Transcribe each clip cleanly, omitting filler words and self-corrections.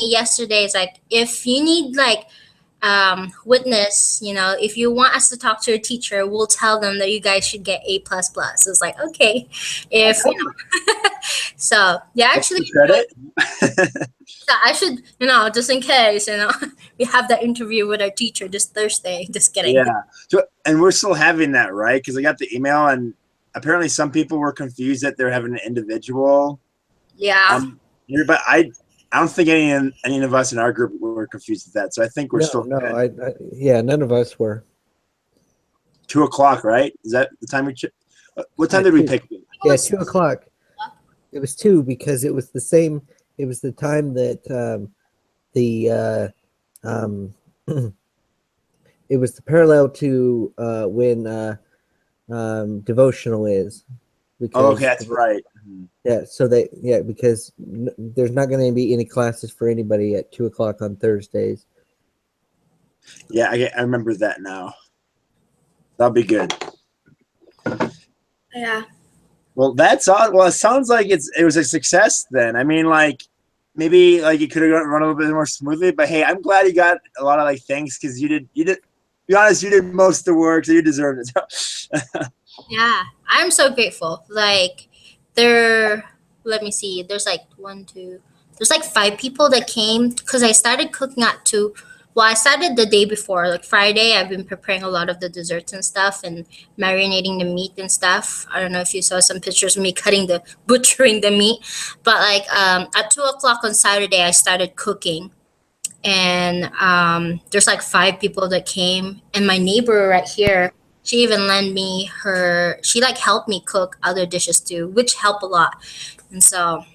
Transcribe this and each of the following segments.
yesterday is like, if you need like witness, if you want us to talk to your teacher, we'll tell them that you guys should get A plus plus. It's like, okay, if so yeah, actually credit. so I should, just in case, we have that interview with our teacher this Thursday. Just kidding. Yeah. So, and we're still having that, right? Because I got the email, and apparently some people were confused that they're having an individual. Yeah. But I don't think any of us in our group were confused with that. So I think we're still good. Yeah, none of us were. 2:00, right? Is that the time we? What time did we pick? Yeah, 2:00. It was 2 because it was the same. It was the time that it was the parallel to when devotional is. Okay, that's right. Yeah, so because there's not going to be any classes for anybody at 2:00 on Thursdays. Yeah, I remember that now. That'll be good. Yeah. Well, that's all. Well, it sounds like it was a success then. I mean, like maybe like it could have run a little bit more smoothly, but hey, I'm glad you got a lot of like thanks because you did. Be honest, you did most of the work, so you deserve it. Yeah, I'm so grateful. Like let me see. There's like there's like 5 people that came because I started cooking at 2. Well, I started the day before, like Friday. I've been preparing a lot of the desserts and stuff and marinating the meat and stuff. I don't know if you saw some pictures of me butchering the meat. But like at 2:00 on Saturday, I started cooking. And there's like 5 people that came. And my neighbor right here, she even lent me she like helped me cook other dishes too, which help a lot. And so,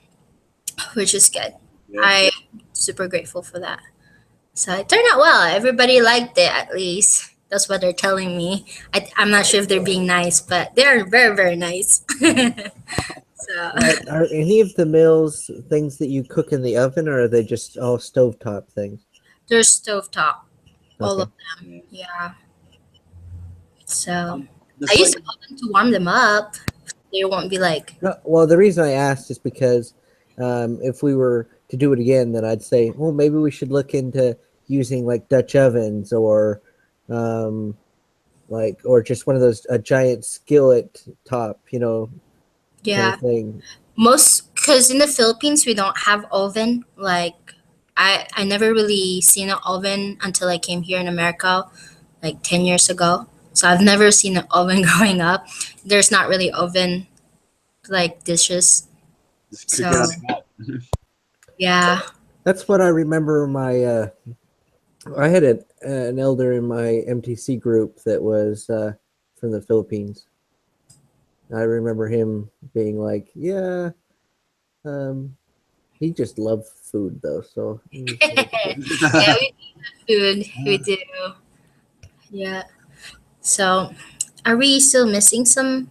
which is good. Yeah. I'm super grateful for that. So it turned out well. Everybody liked it, at least. That's what they're telling me. I'm not sure if they're being nice, but they're very, very nice. So. Are any of the meals things that you cook in the oven, or are they just all stovetop things? They're stovetop. All of them. Yeah. So I use the oven to warm them up. They won't be like. No, well, the reason I asked is because if we were to do it again, then I'd say, well, maybe we should look into using like Dutch ovens or just one of those giant skillet top, Yeah. kind of thing. Because in the Philippines we don't have oven. Like I never really seen an oven until I came here in America, like 10 years ago. So I've never seen an oven growing up. There's not really oven like dishes. So yeah. That's what I remember. I had an elder in my MTC group that was from the Philippines. I remember him being like, "Yeah, he just loved food though." So yeah, we do food. We do. Yeah. So, are we still missing some?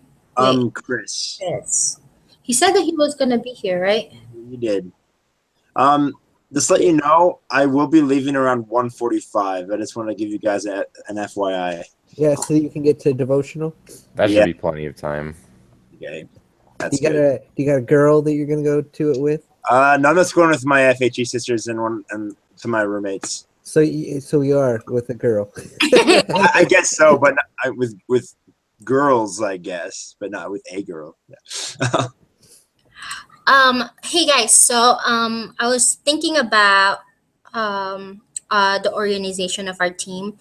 Chris. Yes. He said that he was gonna be here, right? He did. Just let you know, I will be leaving around 1:45. I just want to give you guys an FYI. Yeah, so you can get to devotional. That should be plenty of time. Okay. Do you got a girl that you're gonna go to it with? No, I'm just going with my FHE sisters and some of my roommates. So you are with a girl. I guess so, but not, with girls, I guess, but not with a girl. Yeah. Hey guys, so I was thinking about the organization of our team.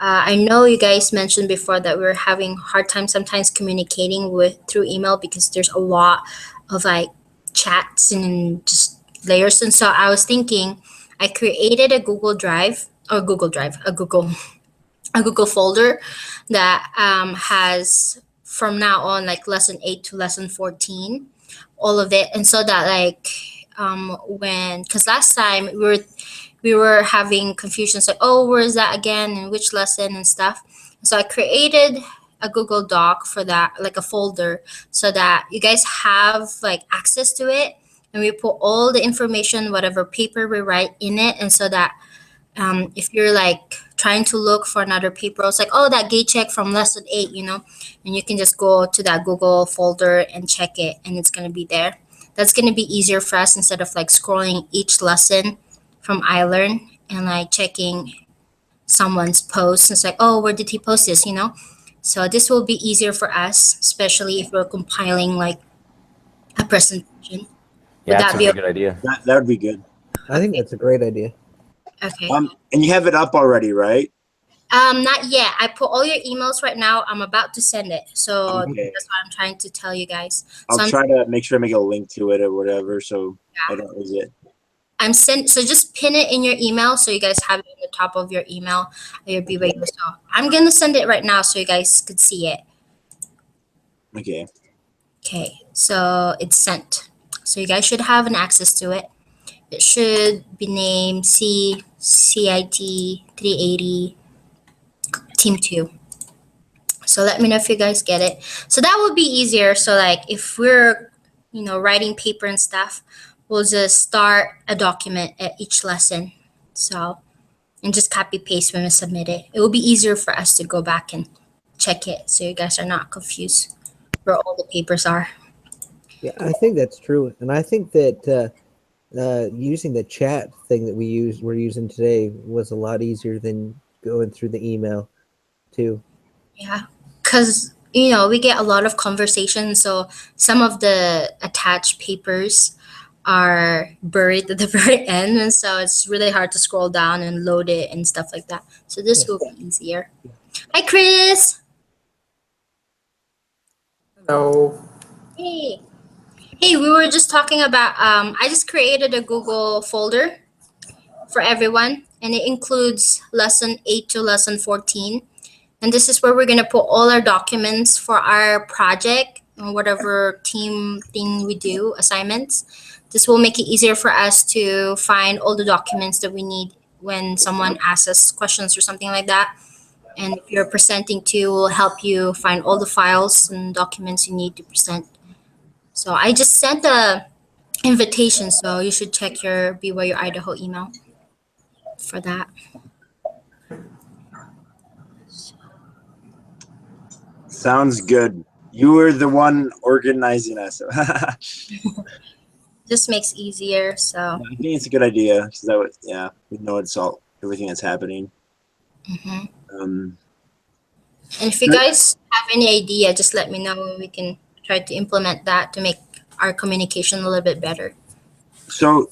I know you guys mentioned before that we were having hard time sometimes communicating through email because there's a lot of like chats and just layers. And so I was thinking I created a Google folder that has from now on like lesson 8 to lesson 14, all of it. And so that like because last time we were having confusions like, oh, where is that again and which lesson and stuff. So I created a Google Doc for that, like a folder, so that you guys have like access to it, and we put all the information, whatever paper we write in it. And so that if you're like trying to look for another paper, it's like, oh, that gate check from lesson 8, and you can just go to that Google folder and check it, and it's going to be there. That's going to be easier for us instead of like scrolling each lesson from iLearn and like checking someone's post. It's like, oh, where did he post this? So this will be easier for us, especially if we're compiling like a presentation. Would Yeah, that's that a be really good idea. That would be good. I think that's a great idea. okay? And you have it up already, right? Not yet. I put all your emails right now. I'm about to send it. So Okay. that's what I'm trying to tell you guys. I'll So try to make sure I make a link to it or whatever, so I Yeah. don't lose it. so just pin it in your email so you guys have it in the top of your email, your BYU. So I'm gonna send it right now so you guys could see it. Okay. Okay, so it's sent. So you guys should have an access to it. It should be named CIT 380 Team 2. So let me know if you guys get it. So that would be easier. So like if we're, writing paper and stuff, we'll just start a document at each lesson. So, and just copy paste when we submit it. It will be easier for us to go back and check it so you guys are not confused where all the papers are. Yeah, I think that's true, and I think that using the chat thing that we're using today was a lot easier than going through the email, too. Yeah, because we get a lot of conversations, so some of the attached papers are buried at the very end, and so it's really hard to scroll down and load it and stuff like that. So this will be easier. Hi, Chris. Hello. Hey. Hey, we were just talking about. I just created a Google folder for everyone, and it includes lesson 8 to lesson 14. And this is where we're going to put all our documents for our project and whatever team thing we do, assignments. This will make it easier for us to find all the documents that we need when someone asks us questions or something like that. And if you're presenting too, will help you find all the files and documents you need to present. So I just sent a invitation, so you should check your BYU Idaho email for that. Sounds good. You were the one organizing us. I Just makes easier. So. think it's a good idea because we know it's all everything that's happening. Mhm. Um, And if you guys have any idea, just let me know. We can try to implement that to make our communication a little bit better. so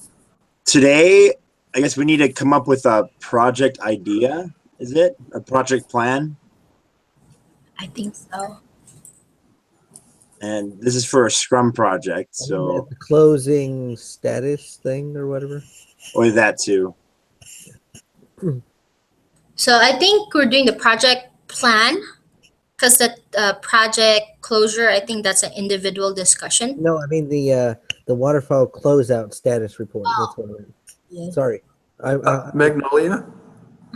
today, I guess we need to come up with a project idea. Is it a project plan? I think so. And this is for a Scrum project, so The closing status thing or whatever. or that too. So I think we're doing the project plan because the project closure, I think that's an individual discussion. No, I mean the waterfall closeout status report. That's what I meant. Yeah. Sorry. Magnolia,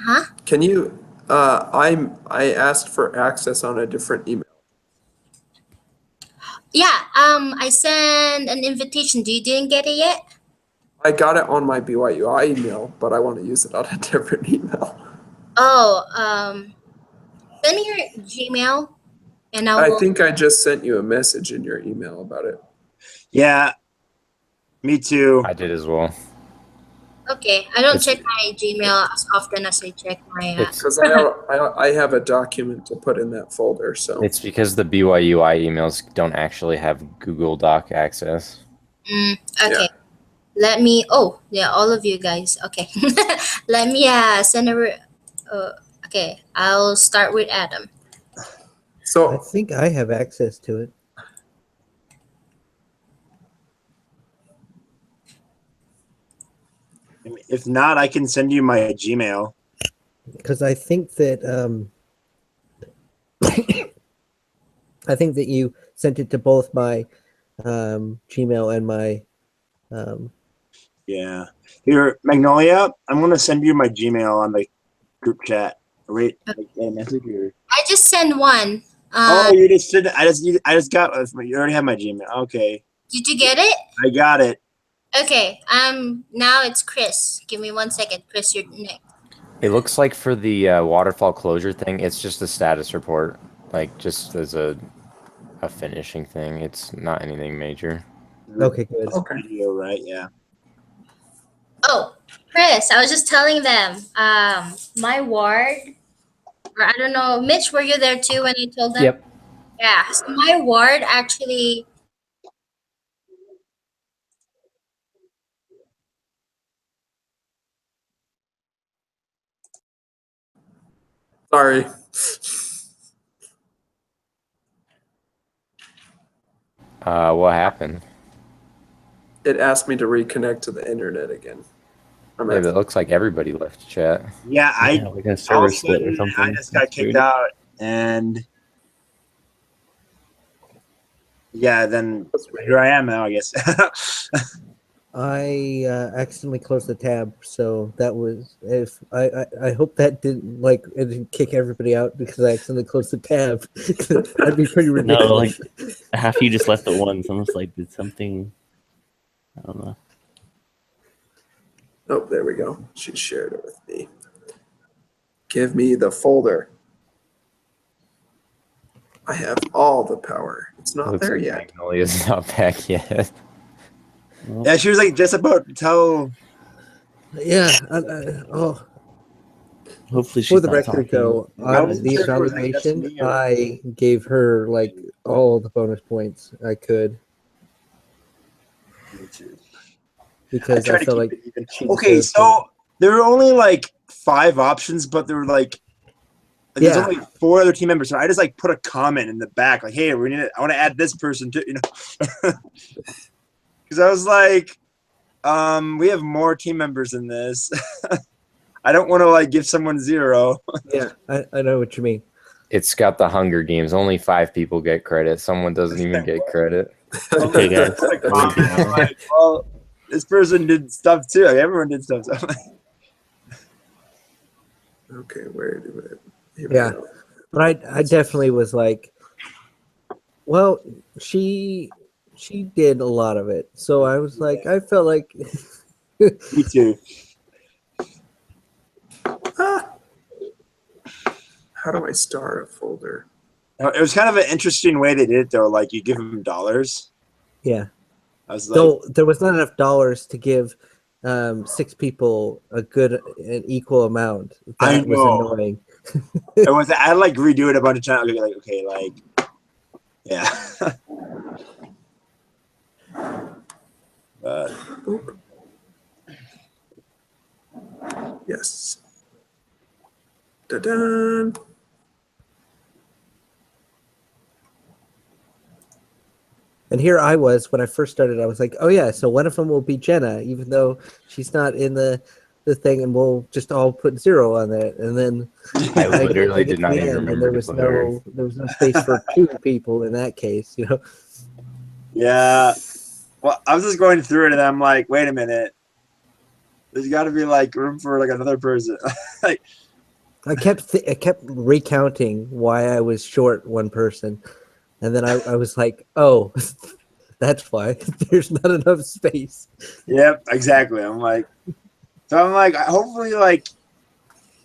Huh? can you, I asked for access on a different email. Yeah. I sent an invitation. You didn't get it yet? I got it on my BYUI email, but I want to use it on a different email. Oh. Send me your Gmail, and I I will. think I just sent you a message in your email about it. Yeah, me too. I did as well. Okay. I don't It's- check my Gmail as often as I check my. It's Because I have a document to put in that folder, so. it's because the BYUI emails don't actually have Google Doc access. Okay. Yeah. Let me. Oh, yeah, all of you guys. Okay. Let me send a. Okay, I'll start with Adam. I So, think I have access to it. If not, I can send you my Gmail. Because I think that I think that you sent it to both my Gmail and my Yeah. Here, Magnolia, I'm gonna send you my Gmail on the group chat. Wait, like a message or? I just sent one. Oh, you just did. I just got. You already have my Gmail. Okay, Did you get it? I got it. Okay. Now it's Chris. Give me 1 second. Chris, you're next. It looks like for the waterfall closure thing, it's just a status report, like just as a finishing thing. It's not anything major. Okay, good. okay. Video, right? Yeah. Oh, Chris, I was just telling them, my ward, or I don't know, Mitch, were you there too when I told them? Yep. Yeah, so my ward actually, Sorry. What happened? It asked me to reconnect to the internet again. I'm Yeah, at but it looks like everybody left chat. Yeah, Yeah, like a all server of a split or sudden, something. I just got That's kicked weird. out, and yeah, then here I am now, I guess. I accidentally closed the tab, so that was if I hope that didn't like it didn't kick everybody out because I accidentally closed the tab. That'd be pretty No, ridiculous. half you just left at once. I'm just like, did something? I don't know. Oh, there we go. She shared it with me. Give me the folder. I have all the power. It's It not looks there like yet. Magnolia's not back yet. Well, Yeah, she was like just about to tell. Yeah. Oh, hopefully for she's the not record, talking. though, I on wasn't the sure if it was like just evaluation, me or I gave her like all the bonus points I could me too. I because try I to felt keep like it even. she Okay, deserved it. so there were only like 5 options, but there were like there's Yeah. only 4 other team members. So I just like put a comment in the back, like, "Hey, we need. I want to add this person to because I was like, we have more team members in this. I don't want to like give someone 0. Yeah, I know what you mean. It's got the Hunger Games. Only 5 people get credit. Someone doesn't even get credit. Okay, guys. It's like, Are we I'm like, well, this person did stuff too. Like, everyone did stuff. So I'm like, Okay, where do it? Here we Yeah. go. But I definitely was like, well, she did a lot of it. So I was like, I felt like me too. Ah. How do I start a folder? It was kind of an interesting way they did it, though. Like, you give them dollars. yeah. I was like, Though there was not enough dollars to give 6 people an equal amount. I That was know. annoying. It was. I had to like redo it a bunch of times. Like, okay, like, yeah. But Boop. Yes. Da-dun. And here I was when I first started. I was like, oh yeah, so one of them will be Jenna, even though she's not in the thing, and we'll just all put 0 on it. And then I I literally get did to not the even end, and remember to put her. there was no space for 2 people in that case. You know. yeah. Well, I was just going through it, and I'm like, wait a minute. There's got to be like room for like another person. Like, I kept recounting why I was short one person, and then I was like, oh, that's why there's not enough space. yep, exactly. I'm like, so I'm like, hopefully, like,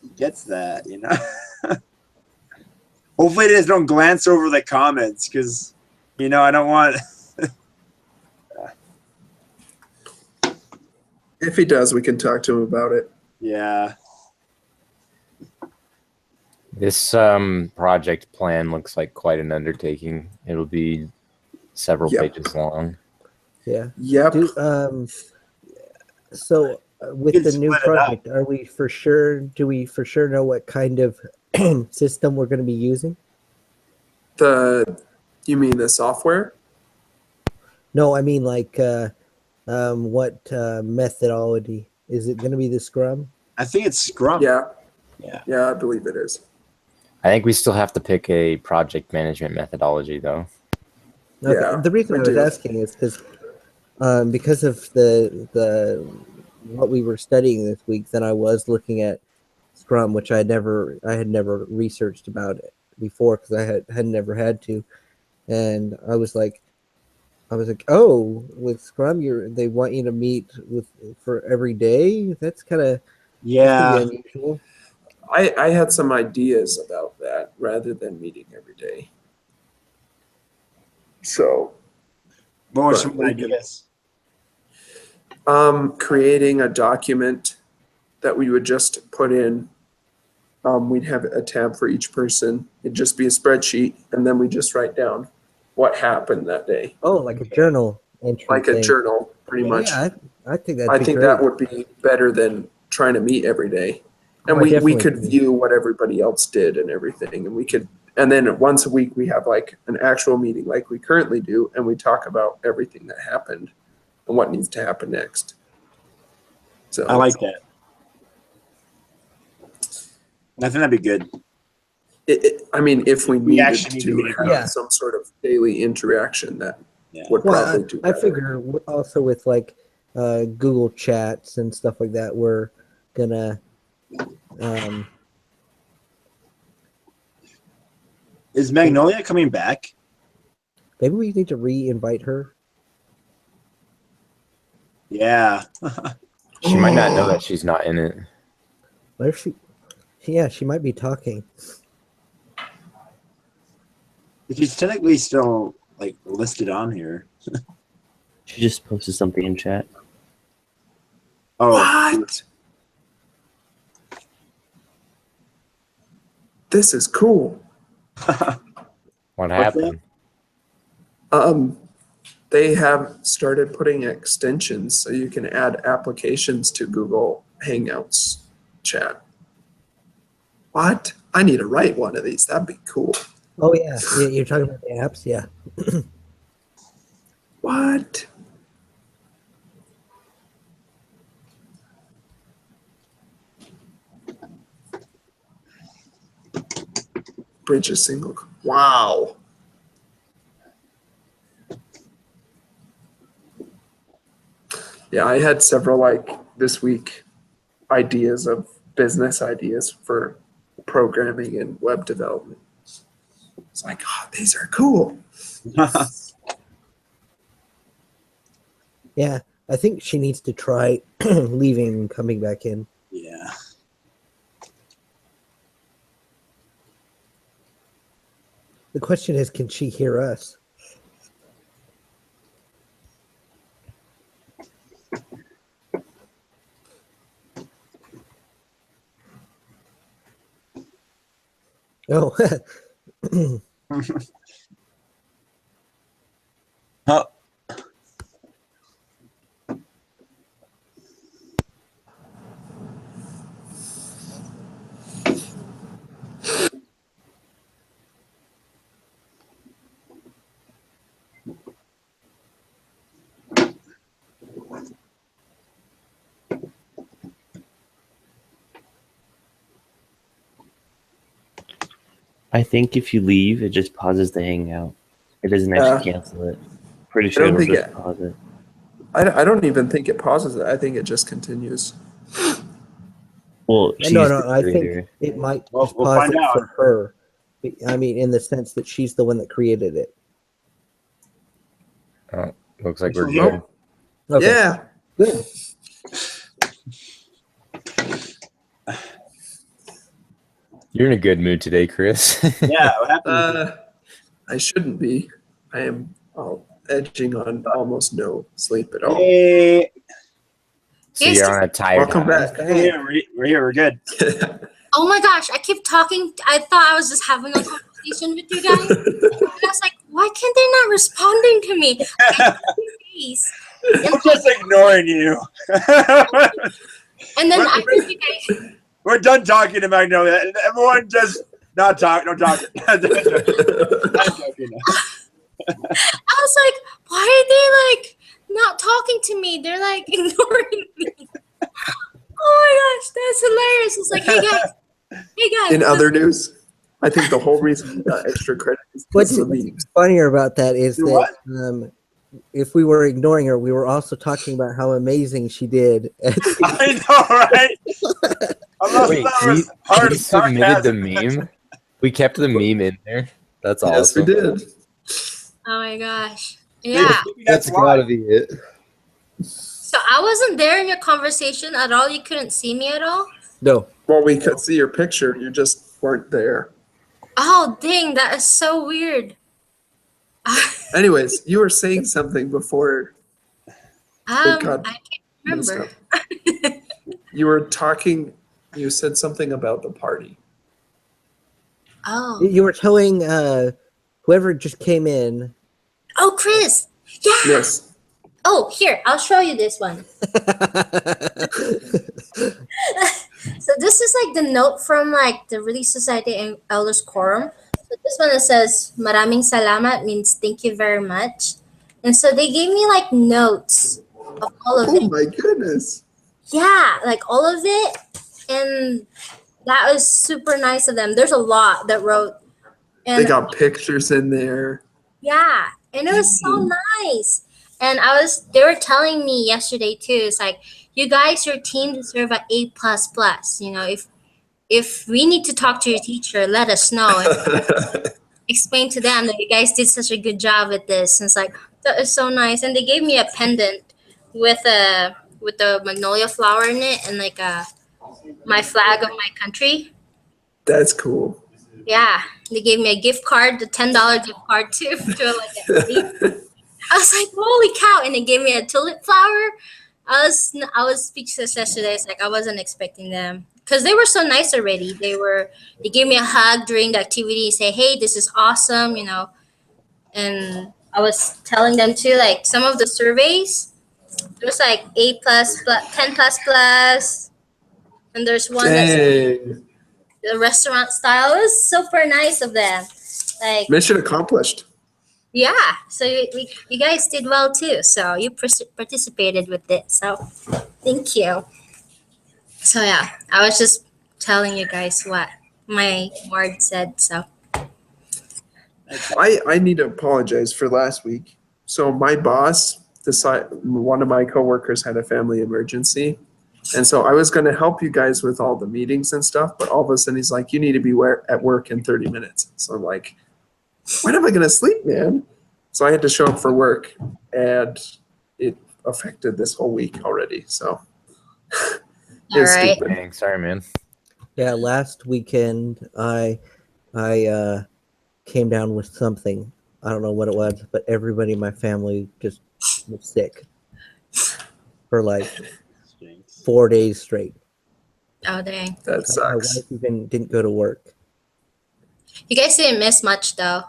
he gets that, you know. Hopefully, they just don't glance over the comments because, you know, I don't want. If he does, we can talk to him about it. Yeah. This project plan looks like quite an undertaking. It'll be several Yep. pages long. Yeah. Yep. So with You can the new split it up. project, are we for sure? Do we for sure know what kind of system we're going to be using? You mean the software? No, I mean like what methodology? Is it going to be the Scrum? I think it's Scrum. Yeah. Yeah. Yeah, I believe it is. I think we still have to pick a project management methodology, though. Okay. Yeah, The reason we I was do. asking is because of the what we were studying this week, then I was looking at Scrum, which I had never researched about it before because I had never had to, and I was like, oh, with Scrum, they want you to meet for every day. That's kind of Yeah. unusual. I had some ideas about that rather than meeting every day. So, What were But some we can- ideas? creating a document that we would just put in. We'd have a tab for each person. It'd just be a spreadsheet, and then we just write down what happened that day, Oh, like a journal entry like a thing. journal, pretty much. Yeah, I think that'd I be think great. that would be better than trying to meet every day. And Oh, I we definitely could agree. view what everybody else did and everything. And we could, and then once a week we have like an actual meeting like we currently do, and we talk about everything that happened and what needs to happen next. So I like that. I think that'd be good. I mean, if we needed actually need to to meet have Yeah. some sort of daily interaction, that Yeah. would Well, probably do I better. figure also with like Google Chats and stuff like that, we're gonna Is Magnolia coming back? maybe we need to re-invite her. Yeah. She might not know that she's not in it. Where she? Yeah, she might be talking. She's technically still like listed on here. She just posted something in chat. Oh, What? This is cool. What that? happened? They have started putting extensions so you can add applications to Google Hangouts chat. What? I need to write one of these. That'd be cool. Oh yeah, you're talking about the apps. Yeah. What? Bridge a single. Wow. Yeah, I had several like this week ideas of business ideas for programming and web development. It's like, oh, these are cool. Yeah, I think she needs to try leaving and coming back in. Yeah. The question is, can she hear us? Oh, Oh. I think if you leave, it just pauses the hangout. It doesn't actually cancel it. Pretty sure don't it'll think just it- pause it. I don't even think it pauses it. I think it just continues. Well, she no, used no. to I think earlier. it might Well, just we'll pause find it out. for her. I mean, in the sense that she's the one that created it. Oh, looks like we're Nope. good. Okay. Yeah. Good. You're in a good mood today, Chris. Yeah. What happened? I shouldn't be. I am edging on almost no sleep at all. Hey. So you're on a tired Welcome high. back. We're here. We're here. We're good. Oh my gosh, I keep talking. I thought I was just having a conversation with you guys. And I was like, why can't they not responding to me? I'm just ignoring you. And then I think you guys, We're done talking to Magnolia. Everyone just not talk. Don't talk. I'm joking. I was like, why are they like not talking to me? They're like ignoring me. Oh my gosh, that's hilarious. It's like, hey guys. In other news, I think the whole reason we got extra credit is because What's of the memes. funnier about that is Do that if we were ignoring her, we were also talking about how amazing she did. I know, right? Unless Wait, that was hard we submitted the sarcasm. meme? We kept the meme in there? That's awesome. Yes, we did. Oh my gosh. Yeah. Maybe that's why. be it. So I wasn't there in your conversation at all. You couldn't see me at all. No. Well, we could see your picture. You just weren't there. Oh dang, that is so weird. Anyways, you were saying something before. I God. can't messed remember. up. you were talking. You said something about the party. Oh. You were telling whoever just came in. Oh, Chris. Yeah. Yes. Oh, here, I'll show you this one. So this is like the note from like the Relief Society and Elders Quorum. So this one it says "Maraming salamat" means thank you very much, and so they gave me like notes of all of Oh it. my goodness. Yeah, like all of it, and that was super nice of them. There's a lot that wrote, They and got pictures in there. yeah, and it was so nice. And they were telling me yesterday too. It's like you guys, your team deserve an A plus plus. You know, if we need to talk to your teacher, let us know and explain to them that you guys did such a good job with this. And it's like that is so nice. And they gave me a pendant with a magnolia flower in it and like my flag of my country. That's cool. Yeah, they gave me a gift card, the $10 gift card too, to like a I was like, holy cow! And they gave me a tulip flower. I was speechless yesterday. It's like I wasn't expecting them because they were so nice already. They gave me a hug during the activity. Say, hey, this is awesome, you know. And I was telling them too, like some of the surveys. There's like A plus, 10 plus plus, and there's one that's Dang. the restaurant style. It was super nice of them. Like Mission accomplished. yeah, so you guys did well too. So you participated with it. So thank you. So yeah, I was just telling you guys what my ward said. So I need to apologize for last week. So my boss one of my coworkers had a family emergency. And so I was going to help you guys with all the meetings and stuff, but all of a sudden he's like, you need to be at work in 30 minutes. So I'm like, when am I going to sleep, man? So I had to show up for work, and it affected this whole week already. So all it's right. stupid. Dang, sorry, man. Yeah, last weekend I came down with something. I don't know what it was, but everybody in my family just was sick for like 4 days straight. Oh dang, That My sucks. wife even didn't go to work. you guys didn't miss much though.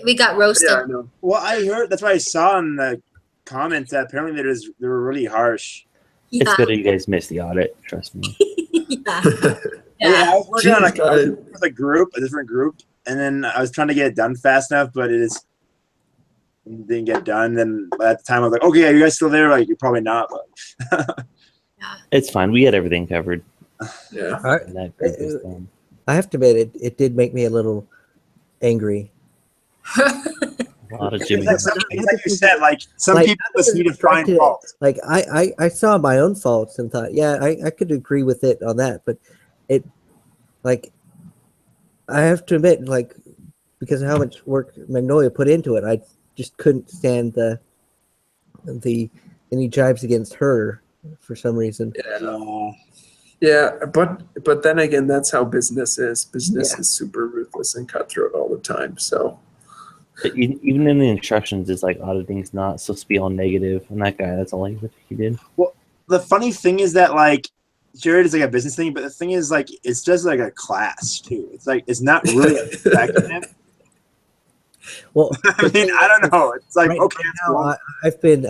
We got roasted. Yeah, I know. Well, I heard that's what I saw in the comments that apparently they were really harsh. It's Yeah, better you guys missed the audit. Trust me. yeah, Yeah, yeah. I was working on Jeez, guys. a different group, and then I was trying to get it done fast enough, but it just didn't get done. Then at the time, I was like, "Okay, are you guys still there?" Like, you're probably not. But It's fine. We had everything covered. Yeah. And that group was done. I have to admit, it did make me a little angry. A lot of Jimmy. it's like you said, like some Like, people just need to find distracted. fault. Like I saw my own faults and thought, yeah, I could agree with it on that, but it, like, I have to admit, like, because of how much work Magnolia put into it, I just couldn't stand the any jibes against her for some reason. Yeah. Yeah, but then again, that's how business is. Business Yeah. is super ruthless and cutthroat all the time. So Even in the instructions, it's like auditing's not supposed to be all negative. And that guy, that's all he did. The funny thing is that, like, sure, it's like a business thing, but the thing is, like, it's just like a class too. It's like it's not really effective. Well, I mean, I don't know. It's like right okay, now, I've been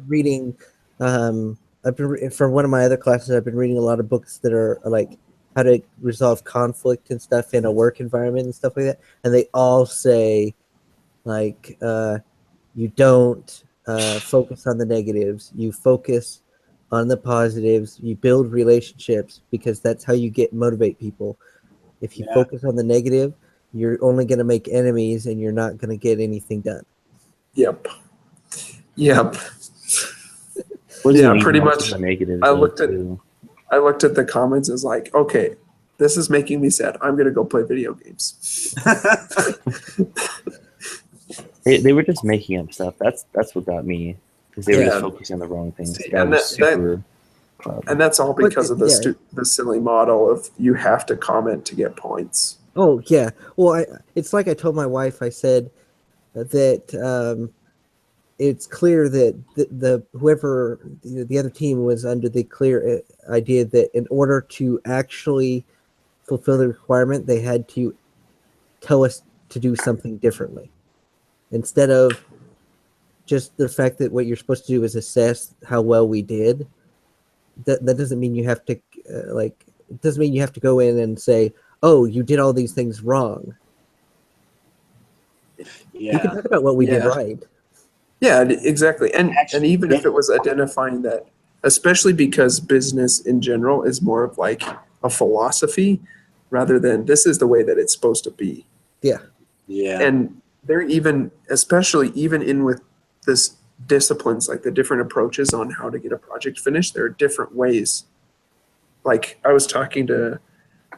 reading for one of my other classes. I've been reading a lot of books that are like how to resolve conflict and stuff in a work environment and stuff like that. And they all say, like, you don't focus on the negatives. You focus on the positives. You build relationships because that's how you motivate people. If you focus on the negative, you're only going to make enemies and you're not going to get anything done. yep. What Yeah, is pretty the much. negatives, I though, looked at too? I looked at the comments as like, okay, this is making me sad. I'm gonna go play video games. They were just making up stuff. That's what got me, because they were just Yeah. focusing on the wrong things. See, That and was that- super clouded. And that's all because of Yeah. the silly model of you have to comment to get points. Oh yeah. Well, it's like I told my wife. I said that it's clear that the whoever the other team was under the clear idea that in order to actually fulfill the requirement, they had to tell us to do something differently instead of just the fact that what you're supposed to do is assess how well we did. That doesn't mean you have to it doesn't mean you have to go in and say, oh, you did all these things wrong. You can Yeah. talk about what we did Yeah. right. Yeah, exactly. And Actually, even if it was identifying that, especially because business in general is more of like a philosophy rather than this is the way that it's supposed to be. Yeah. Yeah. And they're even, especially even in with this disciplines, like the different approaches on how to get a project finished, there are different ways. Like I was talking to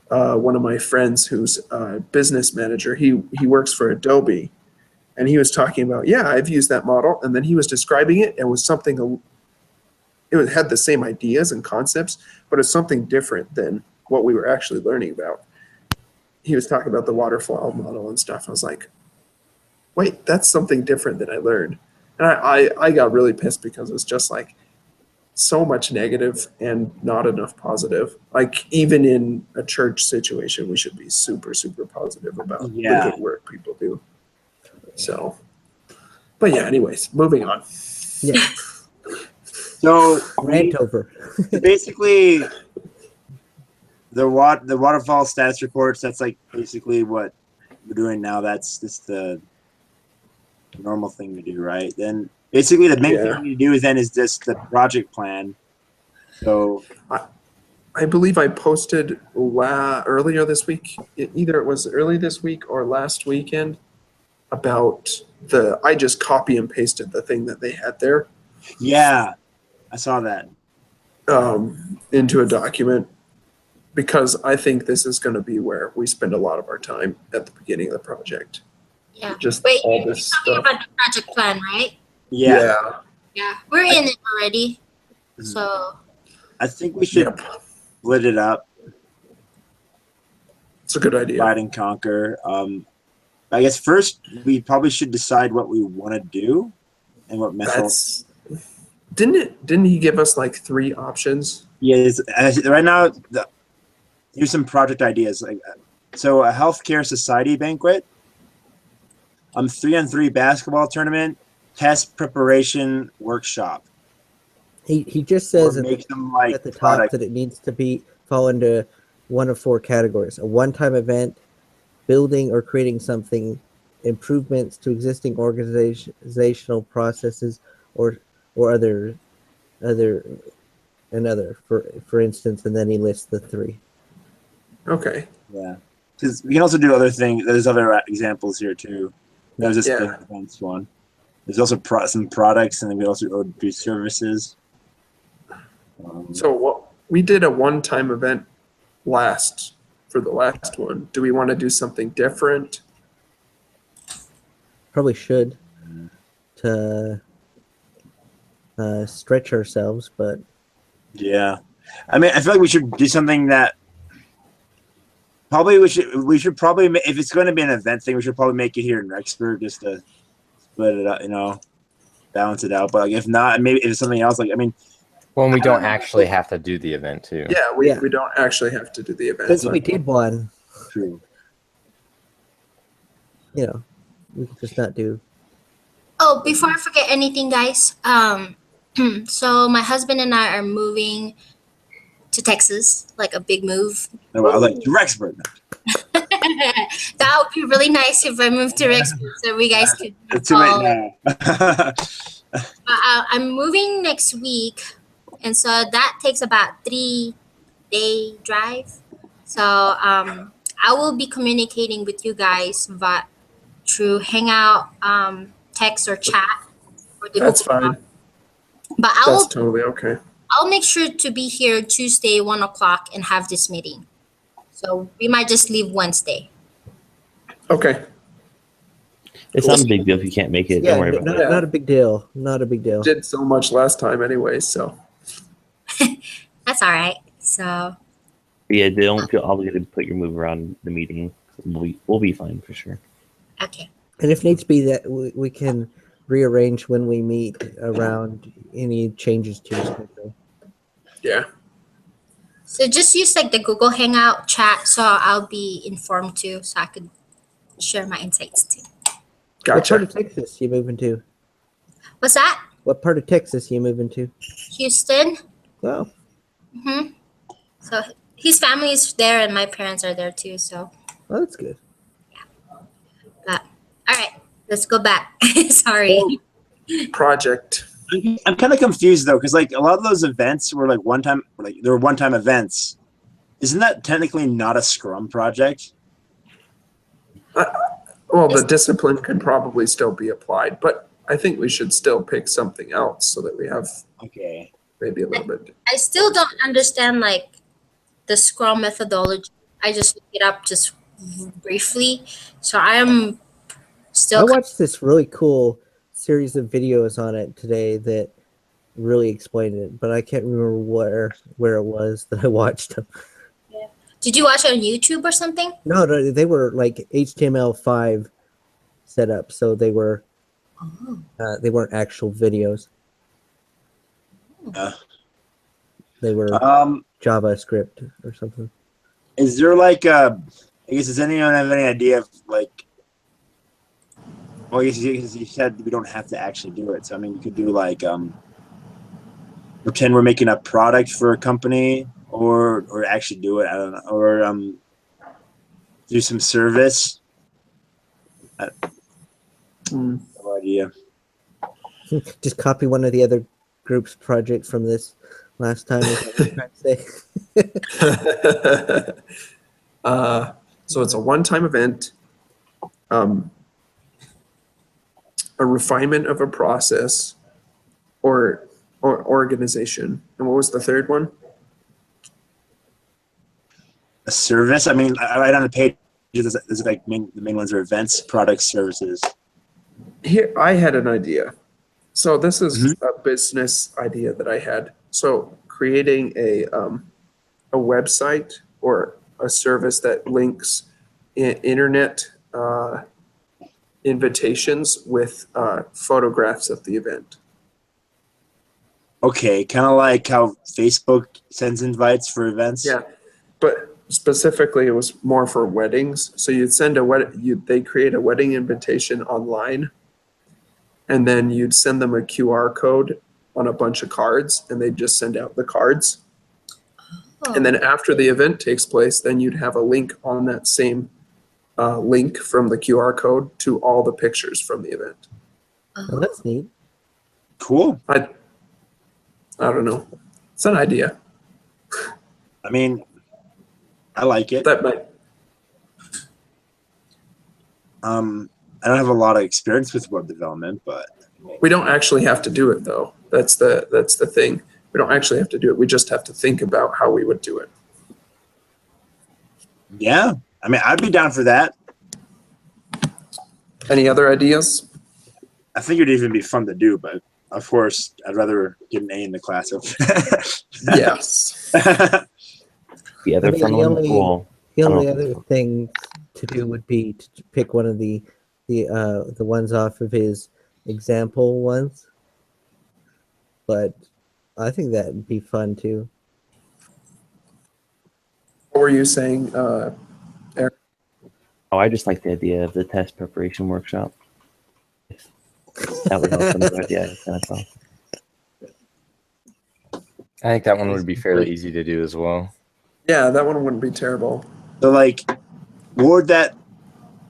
one of my friends who's a business manager. He works for Adobe. And he was talking about, yeah, I've used that model. And then he was describing it. It was something, had the same ideas and concepts, but it's something different than what we were actually learning about. He was talking about the waterfall model and stuff. I was like, wait, that's something different than I learned. And I got really pissed because it was just like so much negative and not enough positive. Like even in a church situation, we should be super, super positive about the good work people do. So, but yeah, anyways, moving on. Yeah. So Rant over. basically, the waterfall status reports. That's like basically what we're doing now. That's just the normal thing to do, right? Then basically the main thing you do is just the project plan. So I believe I posted earlier this week. Either it was early this week or last weekend. About I just copy and pasted the thing that they had there. Yeah, I saw that. Into a document because I think this is going to be where we spend a lot of our time at the beginning of the project. Yeah. Just Wait, all you're this talking stuff. about the project plan, right? Yeah. Yeah. We're in it already. So I think we should split it up. It's a good idea. Divide and conquer. I guess first we probably should decide what we want to do and what method. Didn't he give us like 3 options? Yeah, right now here's some project ideas. So a healthcare society banquet, 3-on-3 basketball tournament, test preparation workshop. He just says Or make them like at the top product. that it needs to fall into one of 4 categories: a one-time event, building or creating something, improvements to existing organizational processes, or other for instance, and then he lists the 3. Okay. Yeah, because we can also do other things. There's other examples here too. That was just the events one. There's also some products, and then we also do services. So we did a one-time event for the last one. Do we want to do something different? Probably should to stretch ourselves, but yeah, I mean, I feel like we should do something that probably we should probably if it's going to be an event thing, we should probably make it here in Rexburg just to split it up, balance it out. But like if not, maybe if it's something else, like I mean. Well, we don't actually have to do the event too. Yeah, we don't actually have to do the event. Since we did one, True. we could just not do. Oh, before I forget anything, guys. So my husband and I are moving to Texas, like a big move. No, I was like to Rexburg. That would be really nice if I moved to Rexburg so we guys could. It's too late now. I'm moving next week, and so that takes about 3-day drive. So I will be communicating with you guys through Hangout, text or chat. Or the That's Google fine. Doc. But That's totally okay. I'll make sure to be here Tuesday 1:00 and have this meeting. So we might just leave Wednesday. Okay. It's not a big deal if you can't make it. Yeah, Don't worry about it. not a big deal. Not a big deal. Did so much last time anyway, so. That's all right. So Yeah, don't feel obligated to put your move around the meeting. We'll be fine for sure. okay. And if needs be, that we can rearrange when we meet around any changes to your schedule. Yeah. So just use like the Google Hangout chat, so I'll be informed too, so I could share my insights too. What part Gotcha. of Texas you moving to? What's that? What part of Texas you moving to? Houston. Oh, So his family is there, and my parents are there too. So, well, that's good. but all right, let's go back. Sorry. Project. I'm kind of confused though, because like a lot of those events were like they were one-time events. Isn't that technically not a Scrum project? Well, the discipline could probably still be applied, but I think we should still pick something else so that we have Okay. maybe a little bit. I still don't understand like the Scrum methodology. I just looked it up just briefly, so I am I still. watched this really cool series of videos on it today that really explained it, but I can't remember where it was that I watched them. Did you watch it on YouTube or something? No, they were like HTML5 set up, so they weren't actual videos. They were JavaScript or something. Is there like I guess does anyone have any idea of like? Well, I guess you said we don't have to actually do it. So I mean, you could do like pretend we're making a product for a company, or actually do it. I don't know, or do some service. No idea. Just copy one of the other group's project from this last time. Is what I'm trying to say. So it's a one-time event, a refinement of a process, or organization. And what was the third one? A service. I mean, I write on the page. There's like the main ones are events, products, services. Here, I had an idea. So this is a business idea that I had. So creating a website or a service that links internet invitations with photographs of the event. Okay, kind of like how Facebook sends invites for events. Yeah, but specifically, it was more for weddings. So you'd send they create a wedding invitation online, and then you'd send them a QR code on a bunch of cards, and they'd just send out the cards. And then after the event takes place, then you'd have a link on that same link from the QR code to all the pictures from the event. Oh, that's neat. Cool. I don't know. It's an idea. I mean, I like it. That might. I don't have a lot of experience with web development, but We don't actually have to do it though. That's the thing. We don't actually have to do it. We just have to think about how we would do it. yeah, I mean, I'd be down for that. Any other ideas? I think it'd even be fun to do, but of course, I'd rather get an A in the class. Yes. The other I mean, fun the one, only- cool. The I don't only know. other thing to do would be to pick one of the ones off of his example ones. But I think that'd be fun too. What were you saying? Oh, I just like the idea of the test preparation workshop. That would help them. Yeah, that's all. I think that one would be fairly easy to do as well. Yeah, that one wouldn't be terrible. So, like, what would that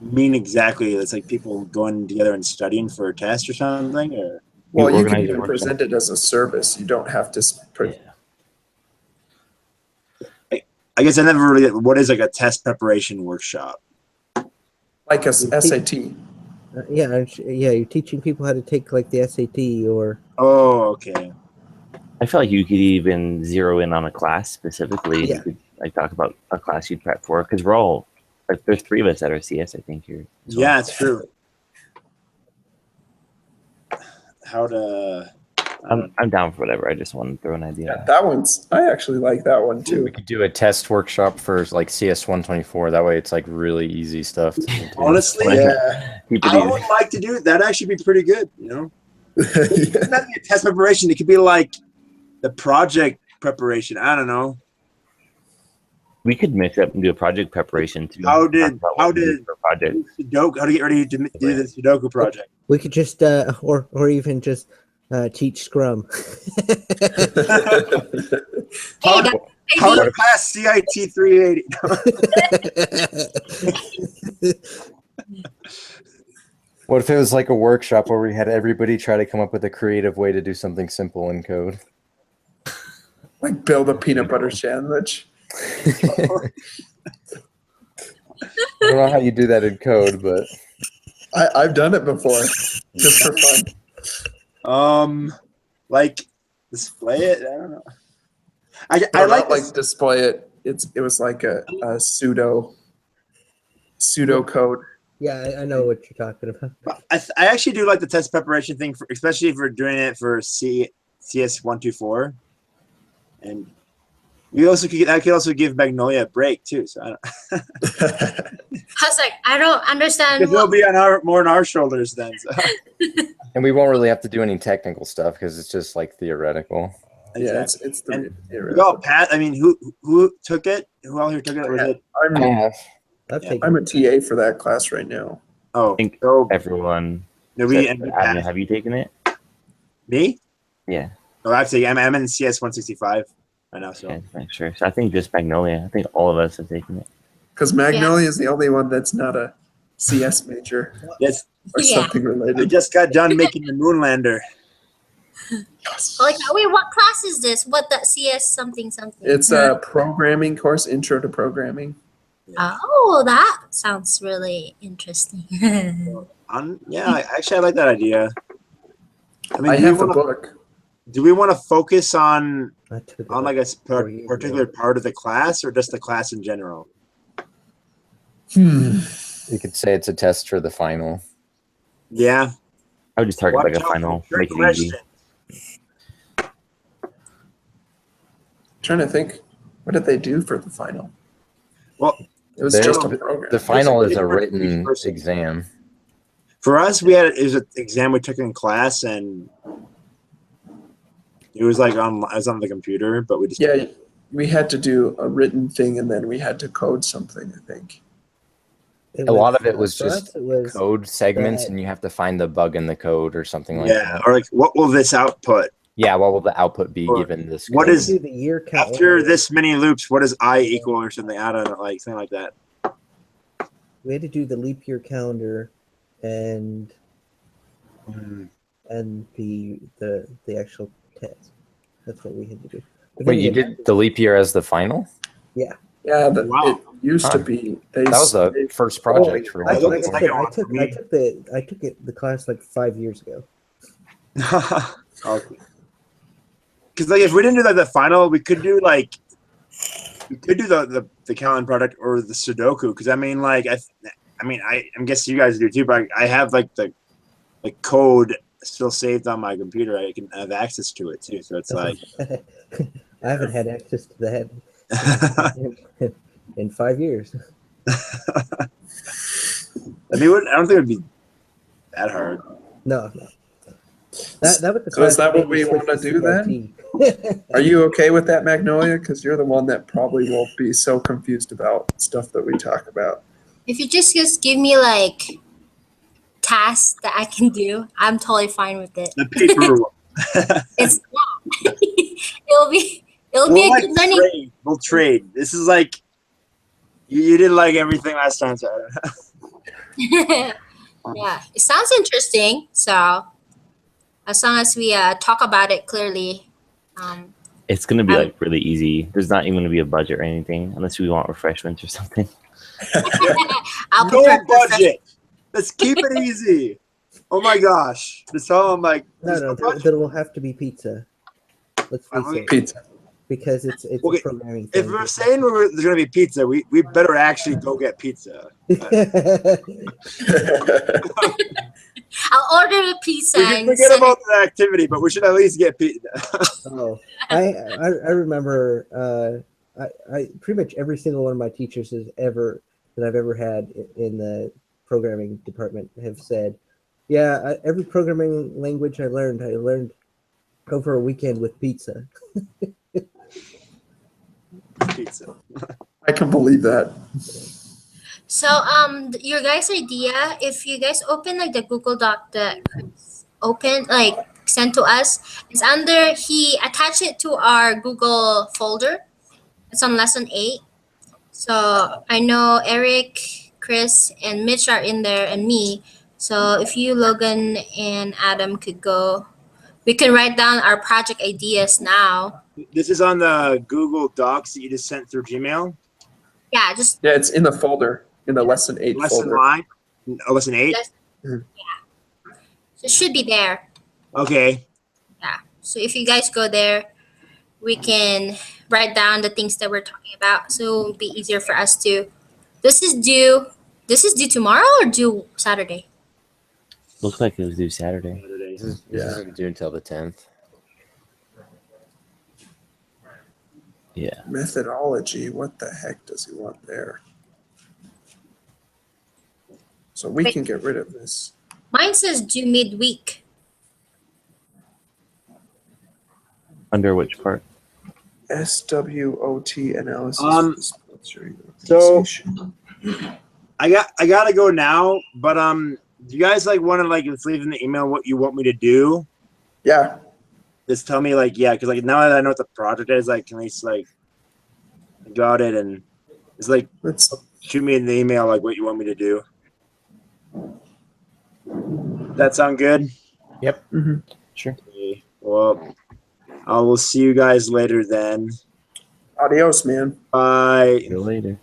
mean exactly? It's like people going together and studying for a test or something, or Well, you can organize a even workshop. present it as a service. You don't have to. I guess I never really. What is like a test preparation workshop? Like a SAT. Yeah, you're teaching people how to take like the SAT or. Oh, okay. I feel like you could even zero in on a class specifically. Yeah. You could like talk about a class you'd prep for because we're all like there's 3 of us that are CS, I think here. as well. Yeah, it's true. How to? I'm down for whatever. I just want to throw an idea. Yeah, that one's. I actually like that one too. We could do a test workshop for like CS 124. That way, it's like really easy stuff. To do. Honestly, Yeah. Keep it I would easy. like to do it. That'd actually be pretty good, you know? Yeah. It doesn't have to be a test preparation. It could be like the project preparation. I don't know. We could mix up and do a project preparation too. How Talk did about what to do for project? Sudoku? How to get ready to do the Sudoku project? We could just or even just teach Scrum. How, Hey, how maybe to pass CIT 380? What if it was like a workshop where we had everybody try to come up with a creative way to do something simple in code? Like build a peanut butter sandwich. I don't know how you do that in code, but I've done it before, just for fun. Like display it. I don't know. I No, like not this. like display it. It was like a pseudo code. Yeah, I know what you're talking about. I actually do like the test preparation thing, especially if we're doing it for CS124, and I could also give Magnolia a break too. So I don't, I was like, I don't understand. because it'll be on more on our shoulders then. So. and we won't really have to do any technical stuff because it's just like theoretical. Yeah, Exactly. it's the And theoretical. we all Pat. I mean, who took it? Who all here took it? Was it? I'm I've Yeah. taken I'm a TA for that class right now. Oh, I think so everyone. no, we except and for Admin, have you taken it? me? Yeah. No, actually, I'm in CS165 right now. So Okay, make sure. So I think just Magnolia. I think all of us have taken it. Because Magnolia is the only one that's not a CS major yes, or Yeah. something I related. just got done making the moon lander. Yes. Like, wait, what class is this? What the CS something something? It's a programming course, Intro to Programming. Oh, that sounds really interesting. Actually, I like that idea. I mean, I do we have the wanna- book. Do we want to focus on I took it like a 4 years particular ago. part of the class, or just the class in general? You could say it's a test for the final. Yeah. I would just target Watch like a out for final, trick make it easy. questions. Trying to think, what did they do for the final? Well, It was There- just a program. The final is a different for each written person. exam. For us, it was an exam we took in class, and it was like on the computer, but we just Yeah, we had to do a written thing and then we had to code something, I think. It A lot of it was for us, just it was code segments, that- and you have to find the bug in the code or something like yeah, that. or like what will this output? Yeah, what will the output be Or given this what code? is- do the year count After this many loops, what does I equal or something? I don't know, like something like that. we had to do the leap year calendar and the actual test. That's what we had to do. But Wait, then you again, did the leap year as the final? Yeah, Wow. it used to Huh. be. That was the first project for I, Oh, like that's I said, like I took the class like 5 years ago. Okay. Because like if we didn't do like the final, we could do the Callan product or the Sudoku. Because I mean, like I'm guessing you guys do too, but I have like the code still saved on my computer. I can have access to it too. So it's like I haven't had access to that in 5 years. I mean, I don't think it'd be that hard. No. That was the So is class that what made me we switch wanna to do then? CIT. Are you okay with that, Magnolia? Because you're the one that probably won't be so confused about stuff that we talk about. If you just give me like tasks that I can do, I'm totally fine with it. The paper. It's not. it'll be a We'll good learning. trade. We'll trade. This is like you did like everything last time. So Yeah, it sounds interesting. So as long as we talk about it clearly, It's gonna be I'm- like really easy. There's not even gonna be a budget or anything unless we want refreshments or something. I'll no prepare budget. Let's keep it easy. Oh my gosh! This all I'm like. No, there's budget. there will have to be pizza. Let's face it, Pizza. because it's Okay, a programming If thing. we're saying there's gonna be pizza, we better actually go get pizza. I'll order the pizza We can and forget send about the activity, but we should at least get pizza. Oh, I remember. I pretty much every single one of my teachers that I've ever had in the programming department have said, yeah, every programming language I learned over a weekend with pizza. Pizza. I can believe that. So your guys' idea, if you guys open like the Google Doc that Chris open like sent to us, it's under he attached it to our Google folder. It's on lesson 8. So I know Eric, Chris, and Mitch are in there, and me. So if you, Logan, and Adam could go, we can write down our project ideas now. This is on the Google Docs that you just sent through Gmail. Yeah, just Yeah, it's in the folder, in the lesson 8 Lesson folder. line. Lesson 8. yeah. So it should be there. Okay. Yeah. So if you guys go there, we can write down the things that we're talking about. So it'll be easier for us to. This is due. This is due tomorrow or due Saturday? Looks like it was due Saturday. This Yeah. isn't due until the 10th. Yeah. Methodology. What the heck does he want there? So we can get rid of this. Mine says due midweek. Under which part? SWOT analysis. So I gotta go now, but do you guys like want to like let's leave in the email what you want me to do? Yeah. Just tell me like because like now that I know what the project is, like can at least like got it and it's like Let's shoot me in the email like what you want me to do. That sound good? Yep. Sure. Okay. Well, I will see you guys later then. adios, man. Bye. See you later.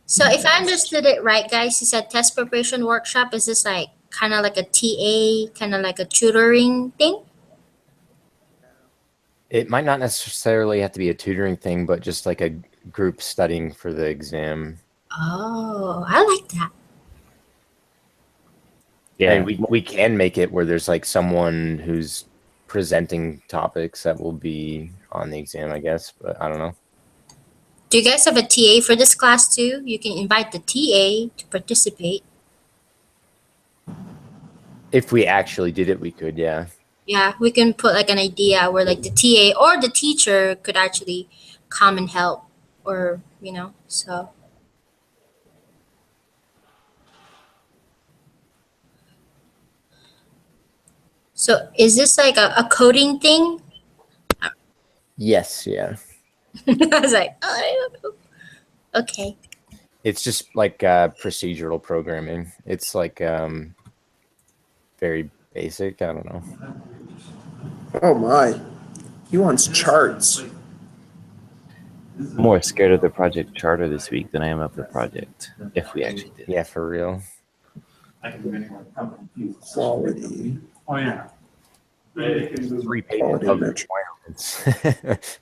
So if I understood it right, guys, you said test preparation workshop. Is this like kind of like a TA, kind of like a tutoring thing? It might not necessarily have to be a tutoring thing, but just like a group studying for the exam. Oh, I like that. Yeah. And we can make it where there's like someone who's presenting topics that will be on the exam, I guess, but I don't know. Do you guys have a TA for this class too? You can invite the TA to participate. If we actually did it, we could, yeah. Yeah, we can put like an idea where like the TA or the teacher could actually come and help or, so. So is this like a coding thing? Yes, yeah. I was like, oh, I don't know. Okay. It's just like procedural programming. It's like very basic. I don't know. Oh my. He wants charts. I'm more scared of the project charter this week than I am of the project, if we actually did. Yeah, for real. Quality. Oh, yeah. 3 pages Quality of metric. requirements.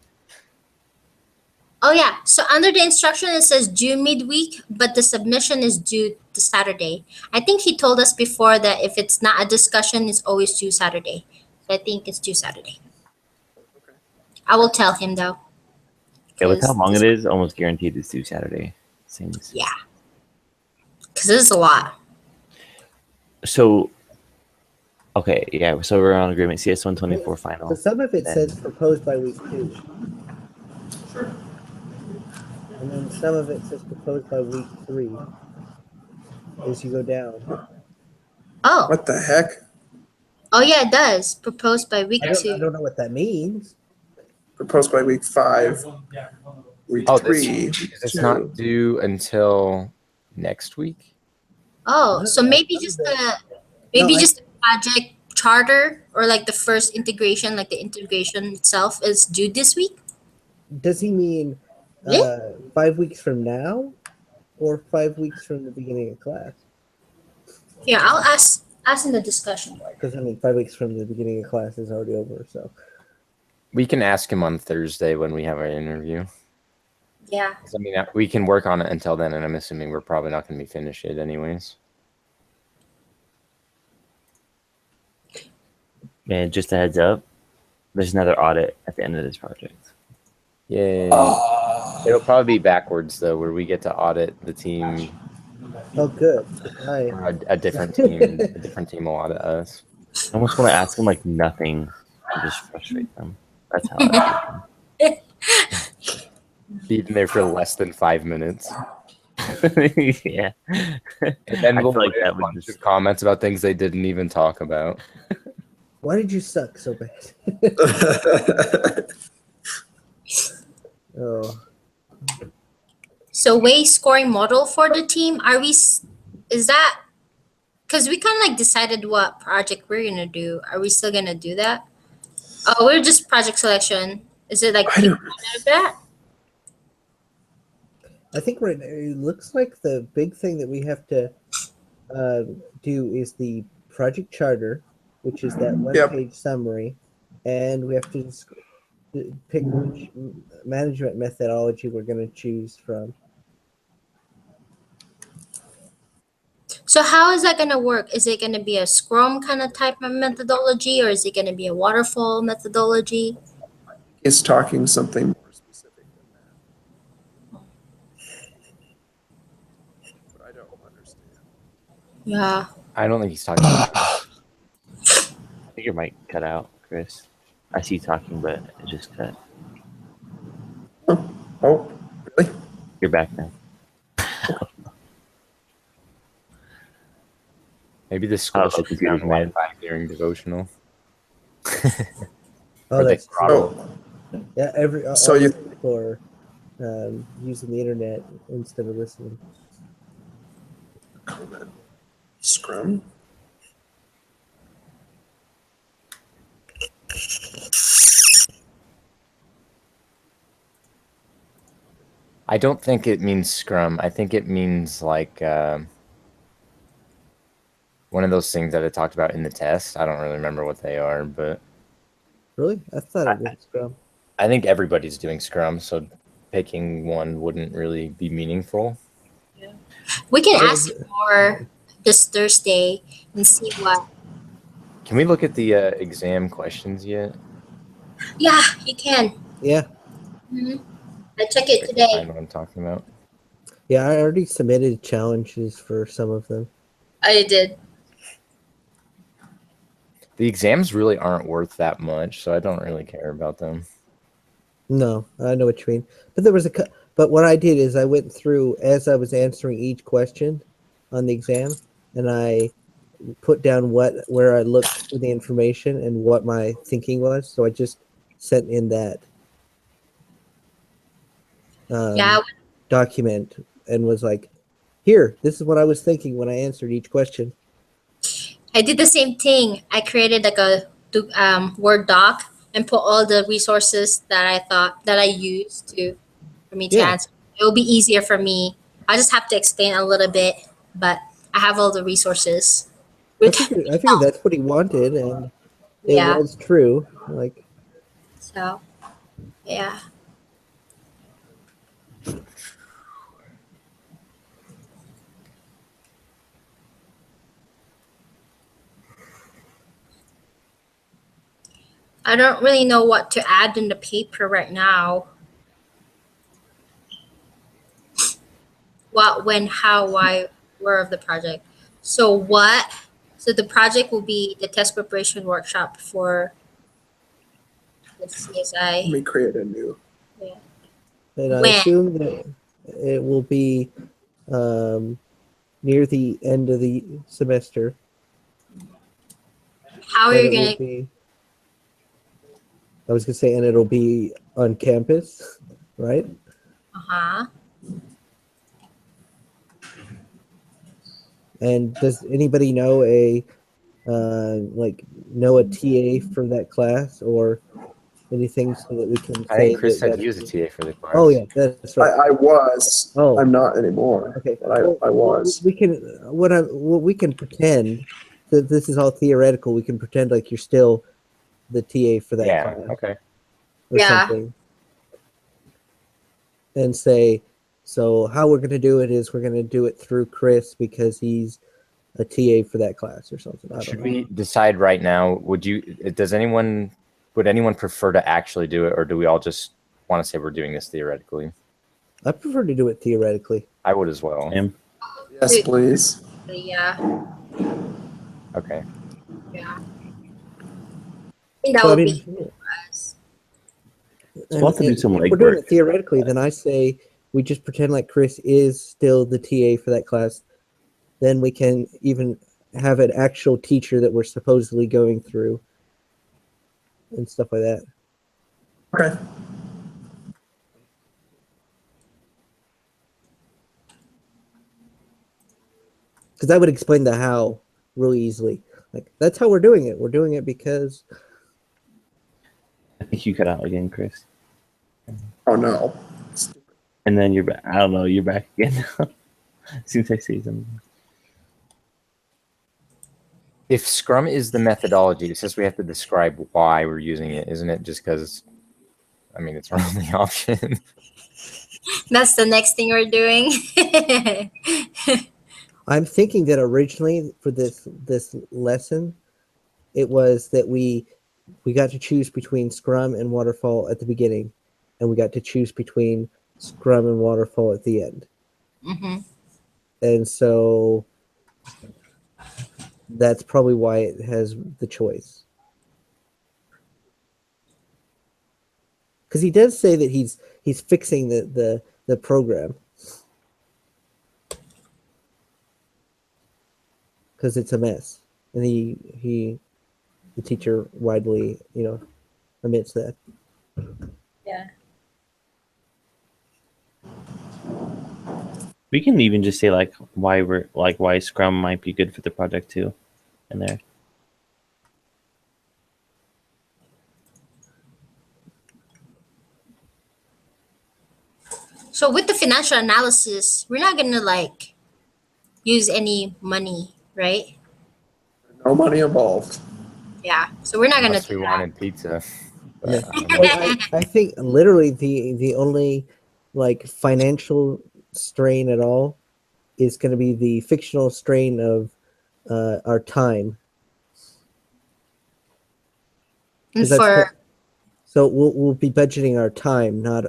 Oh yeah. So under the instruction it says due midweek, but the submission is due the Saturday. I think he told us before that if it's not a discussion, it's always due Saturday. So I think it's due Saturday. I will tell him though. Yeah, with how long it is, almost guaranteed it's due Saturday. Seems. Yeah. Because this is a lot. So, okay, yeah, so we're on agreement. CS 124 final. So some of it Then- says proposed by week 2. And then some of it says proposed by week 3 as you go down. Oh. What the heck? Oh yeah, it does. Proposed by week I 2. don't know what that means. Proposed by week 5. Week Oh, 3. It's not due until next week. Oh, so maybe just the project charter or like the first integration, like the integration itself is due this week. Does he mean Really? 5 weeks from now or 5 weeks from the beginning of class? Here, I'll ask in the discussion board. Because, 5 weeks from the beginning of class is already over, so. We can ask him on Thursday when we have our interview. Yeah. 'Cause, I mean, we can work on it until then, and I'm assuming we're probably not going to be finished it anyways. And just a heads up, there's another audit at the end of this project. Yay. It'll probably be backwards, though, where we get to audit the team Oh, good. I Or a different team, a different team allotted us. I almost want to ask them like nothing and just frustrate them. That's how I'm Being there for less than 5 minutes. thinking. Yeah. And then I we'll feel like write that a would bunch just. of comments about things they didn't even talk about. Why did you suck so bad? Oh, So way scoring model for the team. Is that because we kind of like decided what project we're gonna do? Are we still gonna do that? Oh, we're just project selection. Is it like I don't. like that? I think right now it looks like the big thing that we have to do is the project charter, which is that Yep. one-page summary, and we have to pick which management methodology we're going to choose from. So how is that gonna work? Is it gonna be a Scrum kind of type of methodology, or is it gonna be a waterfall methodology? Is talking something more specific than that. But I don't understand. Yeah. I don't think he's talking about I think your mic cut out, Chris. I see you talking, but it just cut. Oh, really? You're back now. maybe the school Oh, should the be on computer's mad. Wi-Fi during devotional. Oh, Or they that's true. throttle. Oh, Yeah, So all you- people are using the internet instead of listening. comment. Scrum. I don't think it means Scrum. I think it means like one of those things that I talked about in the test. I don't really remember what they are, but Really? I thought it was Scrum. I think everybody's doing Scrum, so picking one wouldn't really be meaningful. We can Yeah, ask him more this Thursday and see what. Can we look at the exam questions yet? Yeah, you can. Yeah, I check it I today. find what I'm talking about. yeah. I already submitted challenges for some of them. I did. The exams really aren't worth that much, so I don't really care about them. No, I know what you mean. But there was but what I did is I went through as I was answering each question on the exam, and I put down where I looked for the information and what my thinking was. So I just sent in that Yeah, document and was like, "Here, this is what I was thinking when I answered each question." I did the same thing. I created like a Word doc and put all the resources that I thought that I used for me to Yeah. answer. It will be easier for me. I just have to explain a little bit, but I have all the resources. I figured that's what he wanted, and it Yeah. was true. Like, So, yeah. I don't really know what to add in the paper right now. What, when, how, why, where of the project. So what? So the project will be the test preparation workshop for the Let CSI. me create a new. and I When? assume that it will be near the end of the semester. How are And you it will gonna? be. I was gonna say, and it'll be on campus, right? Uh-huh. And does anybody know a TA for that class or anything so that we can I say think Chris that said that's he was a TA for the class. Oh yeah, that's right. I was. Oh. I'm not anymore. Okay, But I was. We can what we can pretend that this is all theoretical. We can pretend like you're still the TA for that Yeah, class okay. or Yeah. something, and say, so how we're going to do it is we're going to do it through Chris because he's a TA for that class or something. I don't Should know. we decide right now? Would anyone prefer to actually do it, or do we all just want to say we're doing this theoretically? I prefer to do it theoretically. I would as well. Sam? Yes, please. Yeah, Okay. yeah. I think that So I would be mean, us. So we'll have to do some if we're doing legwork. it theoretically, then I say we just pretend like Chris is still the TA for that class. Then we can even have an actual teacher that we're supposedly going through and stuff like that. Okay. Because that would explain the how really easily. Like that's how we're doing it. We're doing it because I think you cut out again, Chris. Oh no. And then you're back. I don't know. You're back again now. As soon as I say something. If Scrum is the methodology, it says we have to describe why we're using it, isn't it? Just because, I mean, it's our only option. That's the next thing we're doing. I'm thinking that originally for this lesson, it was that we got to choose between Scrum and Waterfall at the beginning, and we got to choose between Scrum and Waterfall at the end. Hmm. And so that's probably why it has the choice. Because he does say that he's fixing the program. Because it's a mess. And the teacher widely, admits that. Yeah. We can even just say like why Scrum might be good for the project too, in there. So with the financial analysis, we're not gonna like use any money, right? No money involved. Yeah. So we're not gonna Unless do we that. wanted pizza. Yeah. But, I don't know. Well, I think literally the only like financial strain at all is going to be the fictional strain of our time. And Because that's for so we'll be budgeting our time, not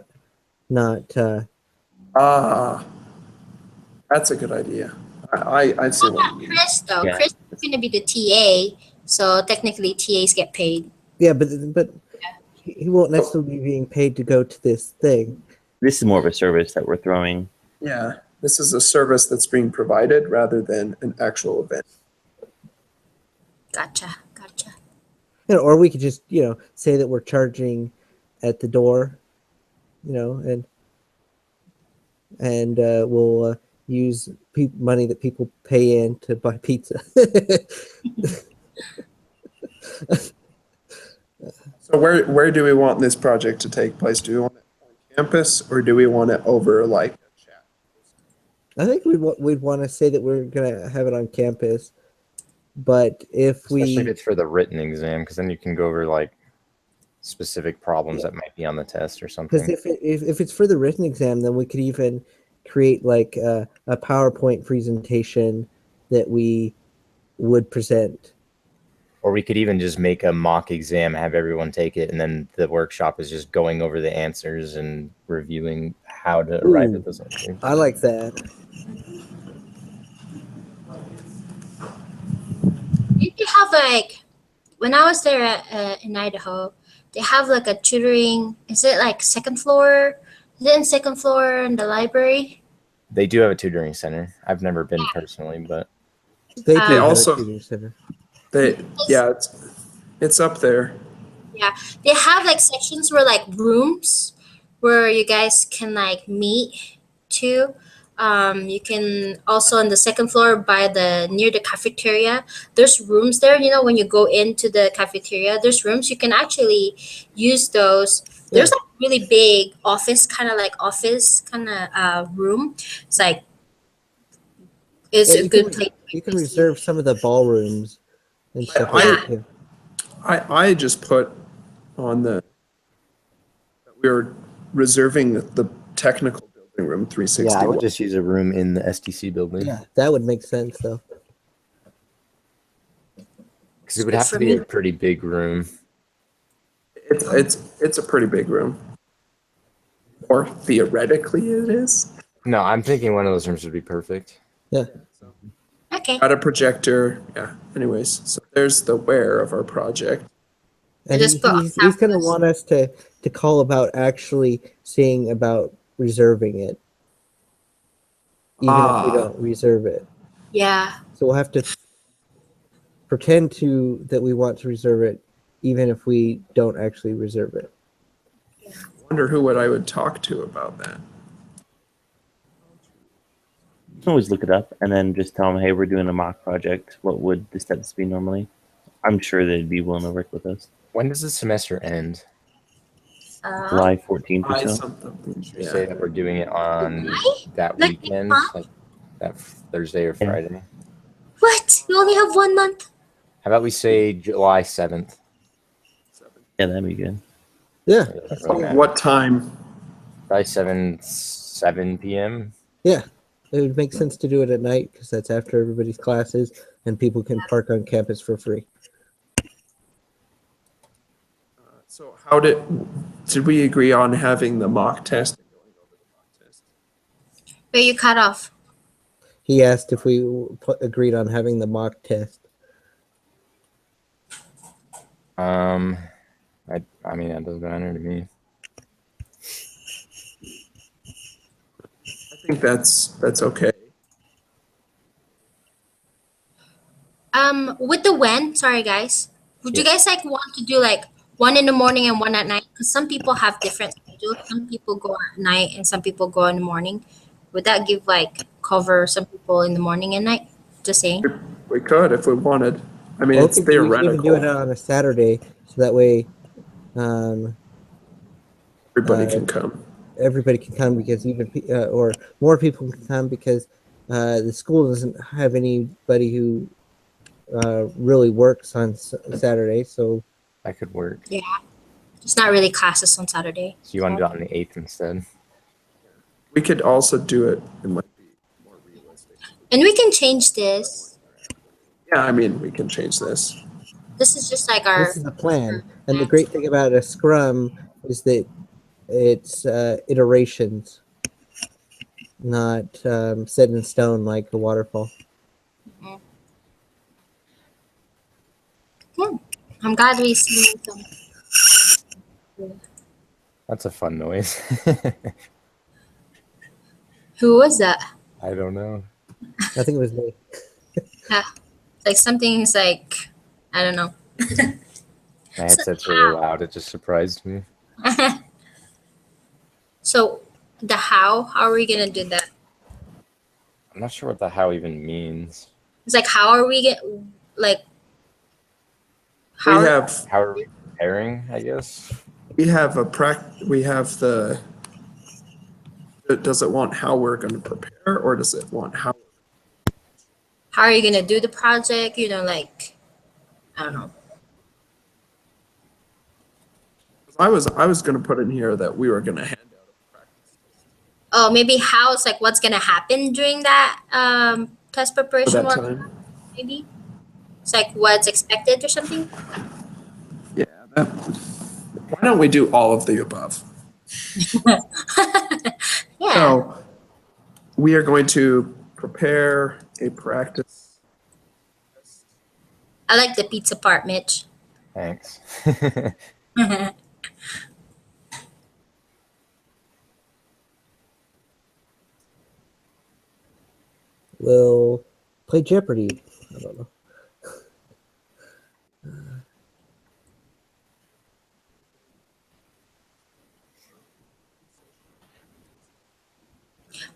Ah, that's a good idea. I see what what you about mean. Chris though? Yeah. Chris is gonna be the TA, so technically TAs get paid. yeah, but he won't necessarily be being paid to go to this thing. This is more of a service that we're throwing. Yeah, this is a service that's being provided rather than an actual event. Gotcha. Gotcha. Or we could just say that we're charging at the door, and we'll use money that people pay in to buy pizza. So where do we want this project to take place? Do we want it on campus or do we want it over like a chat? I think we'd want to say that we're gonna have it on campus, but if Especially if it's for the written exam, because then you can go over like specific problems that might be on the test or because something. if it's for the written exam, then we could even create like a PowerPoint presentation that we would present. Or we could even just make a mock exam, have everyone take it, and then the workshop is just going over the answers and reviewing how to arrive at those answers. I like that. You could have like when I was there in Idaho, they have like a tutoring. Is it like second floor? Is it in second floor in the library? They do have a tutoring center. I've never been personally, but They do They have also- a tutoring center. Yeah, it's up there. Yeah, they have like sections where like rooms where you guys can like meet too. You can also on the second floor by the near the cafeteria. There's rooms there. You know, when you go into the cafeteria, there's rooms you can actually use those. There's like really big office kind of room. It's like it's Yeah, a good place. You can reserve some of the ballrooms and stuff like that too. I just put on that we were reserving the technical building room 360. yeah, I would just use a room in the STC building. Yeah, that would make sense though. Because it would have to be a pretty big room. It's a pretty big room. Or theoretically it is. No, I'm thinking one of those rooms would be perfect. Okay. Got a projector. Yeah. Anyways, so there's the where of our project. And just put on he's going to campus. want us to call about actually seeing about reserving it, even if we don't reserve it. Yeah. So we'll have to pretend that we want to reserve it, even if we don't actually reserve it. Wonder who I would talk to about that. You can always look it up and then just tell them, hey, we're doing a mock project. What would the steps be normally? I'm sure they'd be willing to work with us. When does the semester end? July 14th or I so. something. Should we say that we're doing it on July? that Like weekend, next month? like that Thursday or Yeah. Friday? What? You only have 1 month? How about we say July 7th? Yeah, that'd be good. Yeah, It doesn't really matter. What time? Probably 7 p.m. yeah. It would make sense to do it at night because that's after everybody's classes and people can park on campus for free. So how did we agree on having the mock test? Where you cut off? He asked if we agreed on having the mock test. I mean that doesn't matter to me. I think that's okay. With the when, sorry guys, would you guys like want to do like one in the morning and one at night? Because some people have different schedules. Some people go at night and some people go in the morning. Would that give like cover some people in the morning and night? Just saying. We could if we wanted. I mean, Well, it's we could even theoretical. do it on a Saturday, so that way Everybody can come. everybody can come because or more people can come because the school doesn't have anybody who really works on Saturday. So That could work. Yeah. It's not really classes on Saturday. So you want to do it on the 8th instead? We could also do it in like more realistic. And we can change this. Yeah, I mean, we can change this. This is just like our this is the plan. And the great thing about a Scrum is that it's iterations, not set in stone like a waterfall. I'm glad we see some. That's a fun noise. Who was that? I don't know. I think it was me. Like something's like, I don't know. My headset's really loud. It just surprised me. So the how are we gonna do that? I'm not sure what the how even means. It's like how are we get like We how have How are we preparing, I guess? we have the. Does it want how we're going to prepare, or does it want how? are you gonna do the project? You know, like I don't know. I was going to put in here that we were going to hand out a practice Oh, maybe how it's like what's gonna happen during that test for preparation that one, time. maybe? It's like what's expected or something? Yeah. Why don't we do all of the above? Yeah. So we are going to prepare a practice. I like the pizza part, Mitch. Thanks. We'll play Jeopardy. I don't know.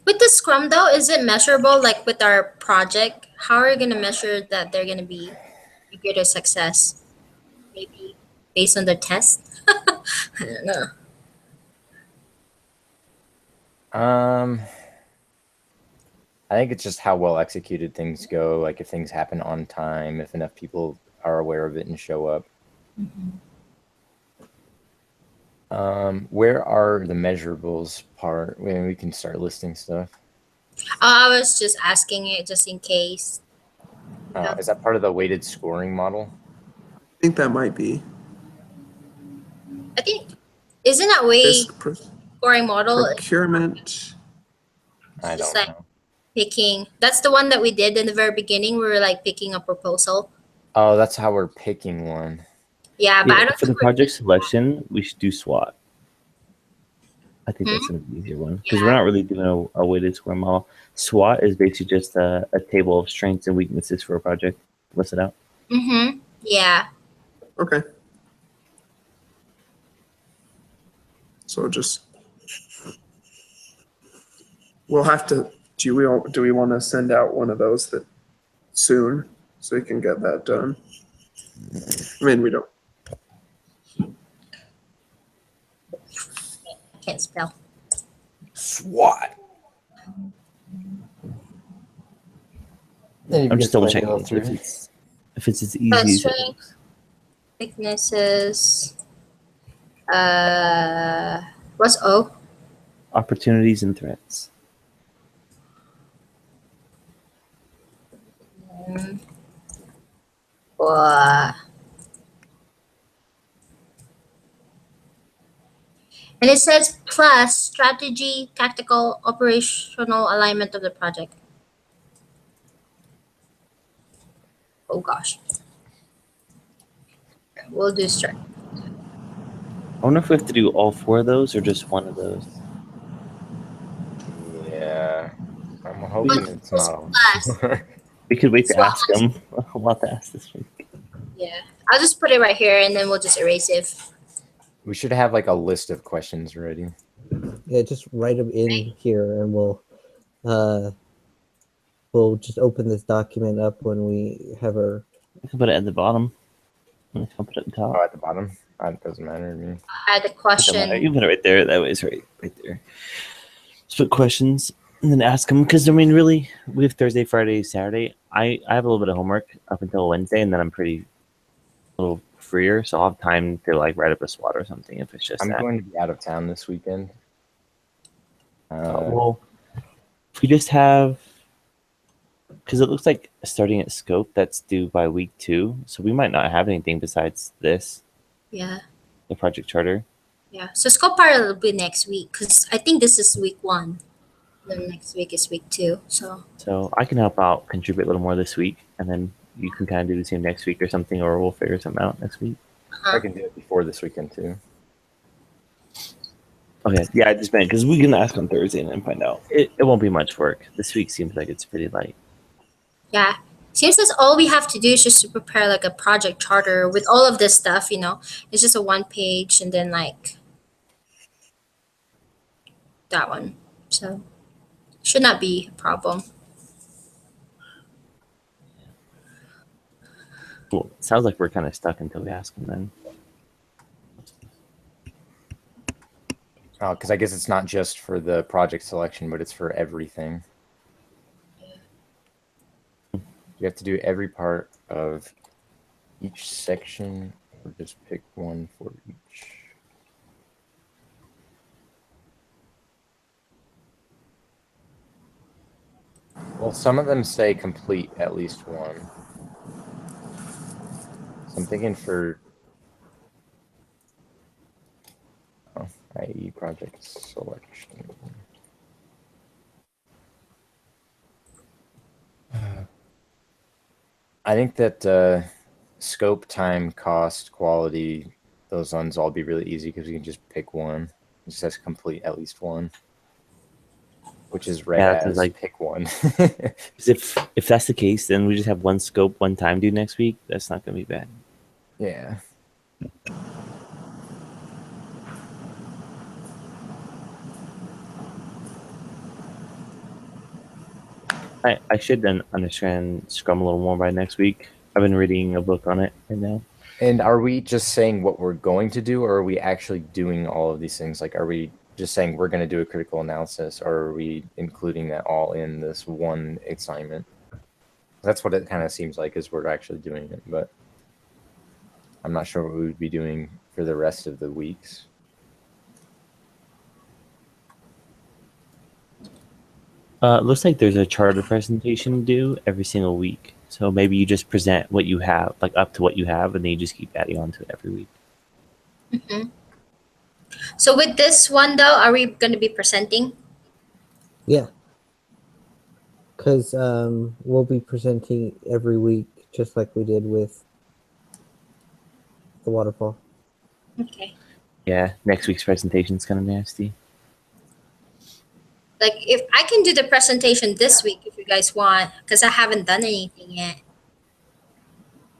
With the Scrum though, is it measurable like with our project? How are we gonna measure that they're gonna be a greater success? Maybe based on the test? I don't know. I think it's just how well executed things go. Like if things happen on time, if enough people are aware of it and show up. Where are the measurables part? When we can start listing stuff. I was just asking it just in case. Is that part of the weighted scoring model? I think that might be. I think isn't that way This scoring model? procurement. I It's don't like know. picking. That's the one that we did in the very beginning. We were like picking a proposal. Oh, that's how we're picking one. Yeah, but I Yeah, don't for the think we're project selection, we should do SWOT. I think Hmm? that's an easier one because Yeah. we're not really doing a weighted score model. SWOT is basically just a table of strengths and weaknesses for a project. List it out. Mm-hmm. Yeah. Okay. So just we'll have to. Do we want to send out one of those that soon so we can get that done? I mean, we don't. I can't spell. SWAT. I'm just double checking if it's as easy as Strengths, weaknesses. What's O? opportunities and threats. Uh, and it says plus strategy, tactical, operational alignment of the project. Oh gosh. We'll do strength. I wonder if we have to do all 4 of those or just one of those. Yeah. I'm hoping it's not all Plus. 4. We could wait to SWOT ask them. A lot to ask this week. Yeah. I'll just put it right here and then we'll just erase it. We should have like a list of questions ready. Yeah, just write them in here, and we'll just open this document up when we have our. I can put it at the bottom. I'll put it at the top. Oh, at the bottom? It doesn't matter to me. Add the question. You put it right there. That way it's right there. Just put questions and then ask them because I mean, really, we have Thursday, Friday, Saturday. I have a little bit of homework up until Wednesday, and then I'm pretty a little freer, so I'll have time to like write up a SWOT or something if it's just I'm that. going to be out of town this weekend. Well, if we just have, because it looks like starting at scope that's due by week 2, so we might not have anything besides this, Yeah. the project charter. Yeah. So scope part will be next week because I think this is week 1. Then next week is week 2. So I can help out, contribute a little more this week, and then you can kind of do the same next week or something, or we'll figure something out next week. I can do it before this weekend too. Okay, yeah, I just meant because we can ask on Thursday and then find out. It won't be much work. This week seems like it's pretty light. yeah. Seems as all we have to do is just to prepare like a project charter with all of this stuff, It's just a 1 page and then like that one. So should not be a problem. Cool. Sounds like we're kind of stuck until we ask them then. Oh, because I guess it's not just for the project selection, but it's for everything. You have to do every part of each section, or just pick one for each. Well, some of them say complete at least one. So I'm thinking for IE project selection. I think that scope, time, cost, quality, those ones all be really easy because you can just pick one. It just has complete at least one, which is read as like pick one. if that's the case, then we just have one scope, one time due next week. That's not going to be bad. Yeah. I should then understand Scrum a little more by next week. I've been reading a book on it right now. And are we just saying what we're going to do, or are we actually doing all of these things? Like, are we just saying we're going to do a critical analysis, or are we including that all in this one assignment? That's what it kind of seems like, is we're actually doing it, but I'm not sure what we would be doing for the rest of the weeks. It looks like there's a charter presentation due every single week. So maybe you just present what you have, like up to what you have, and then you just keep adding on to it every week. Mm-hmm. So with this one though, are we going to be presenting? Yeah. Because we'll be presenting every week, just like we did with the waterfall. Okay. Yeah, next week's presentation is kind of nasty. Like if I can do the presentation this week if you guys want, because I haven't done anything yet.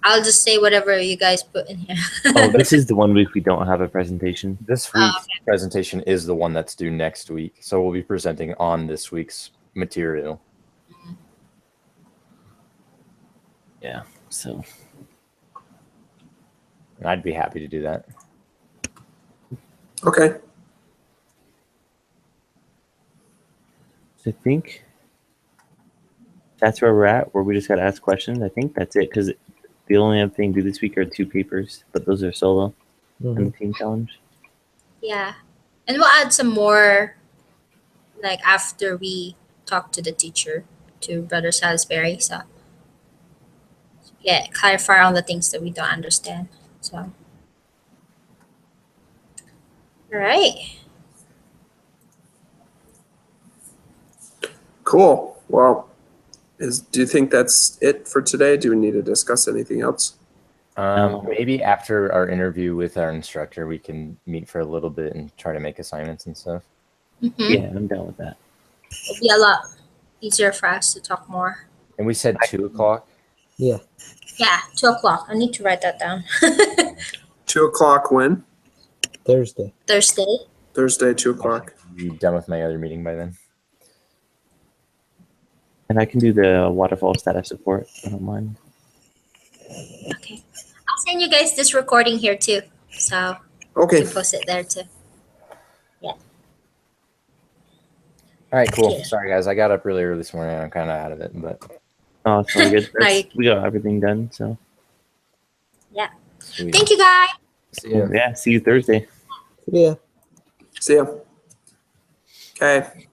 I'll just say whatever you guys put in here. Oh, this is the one week we don't have a presentation. This Oh, week's presentation is the one that's due next week, so we'll be presenting on this week's material. Yeah, so And I'd be happy to do that. Okay. I think that's where we're at, where we just got to ask questions. I think that's it, because the only other thing due this week are 2 papers, but those are solo and the team challenge. yeah. And we'll add some more like after we talk to the teacher, to Brother Salisbury. So yeah, clarify on the things that we don't understand. So all right. Cool. Well, do you think that's it for today? Do we need to discuss anything else? Maybe after our interview with our instructor, we can meet for a little bit and try to make assignments and stuff. Yeah, I'm down with that. It'll be a lot easier for us to talk more. And we said 2 o'clock. Yeah. Yeah, 2 o'clock. I need to write that down. 2 o'clock when? Thursday. Thursday. Thursday, 2 o'clock. Be done with my other meeting by then. And I can do the waterfall status support. I don't mind. Okay. I'll send you guys this recording here too. So you Okay. can post it there too. All right, cool. Yeah. Sorry, guys. I got up really early this morning. I'm kind of out of it, but Oh, it's really good. Like- We got everything done, so sweet. Thank you guys. See ya. yeah, see you Thursday. Yeah. See ya. Okay.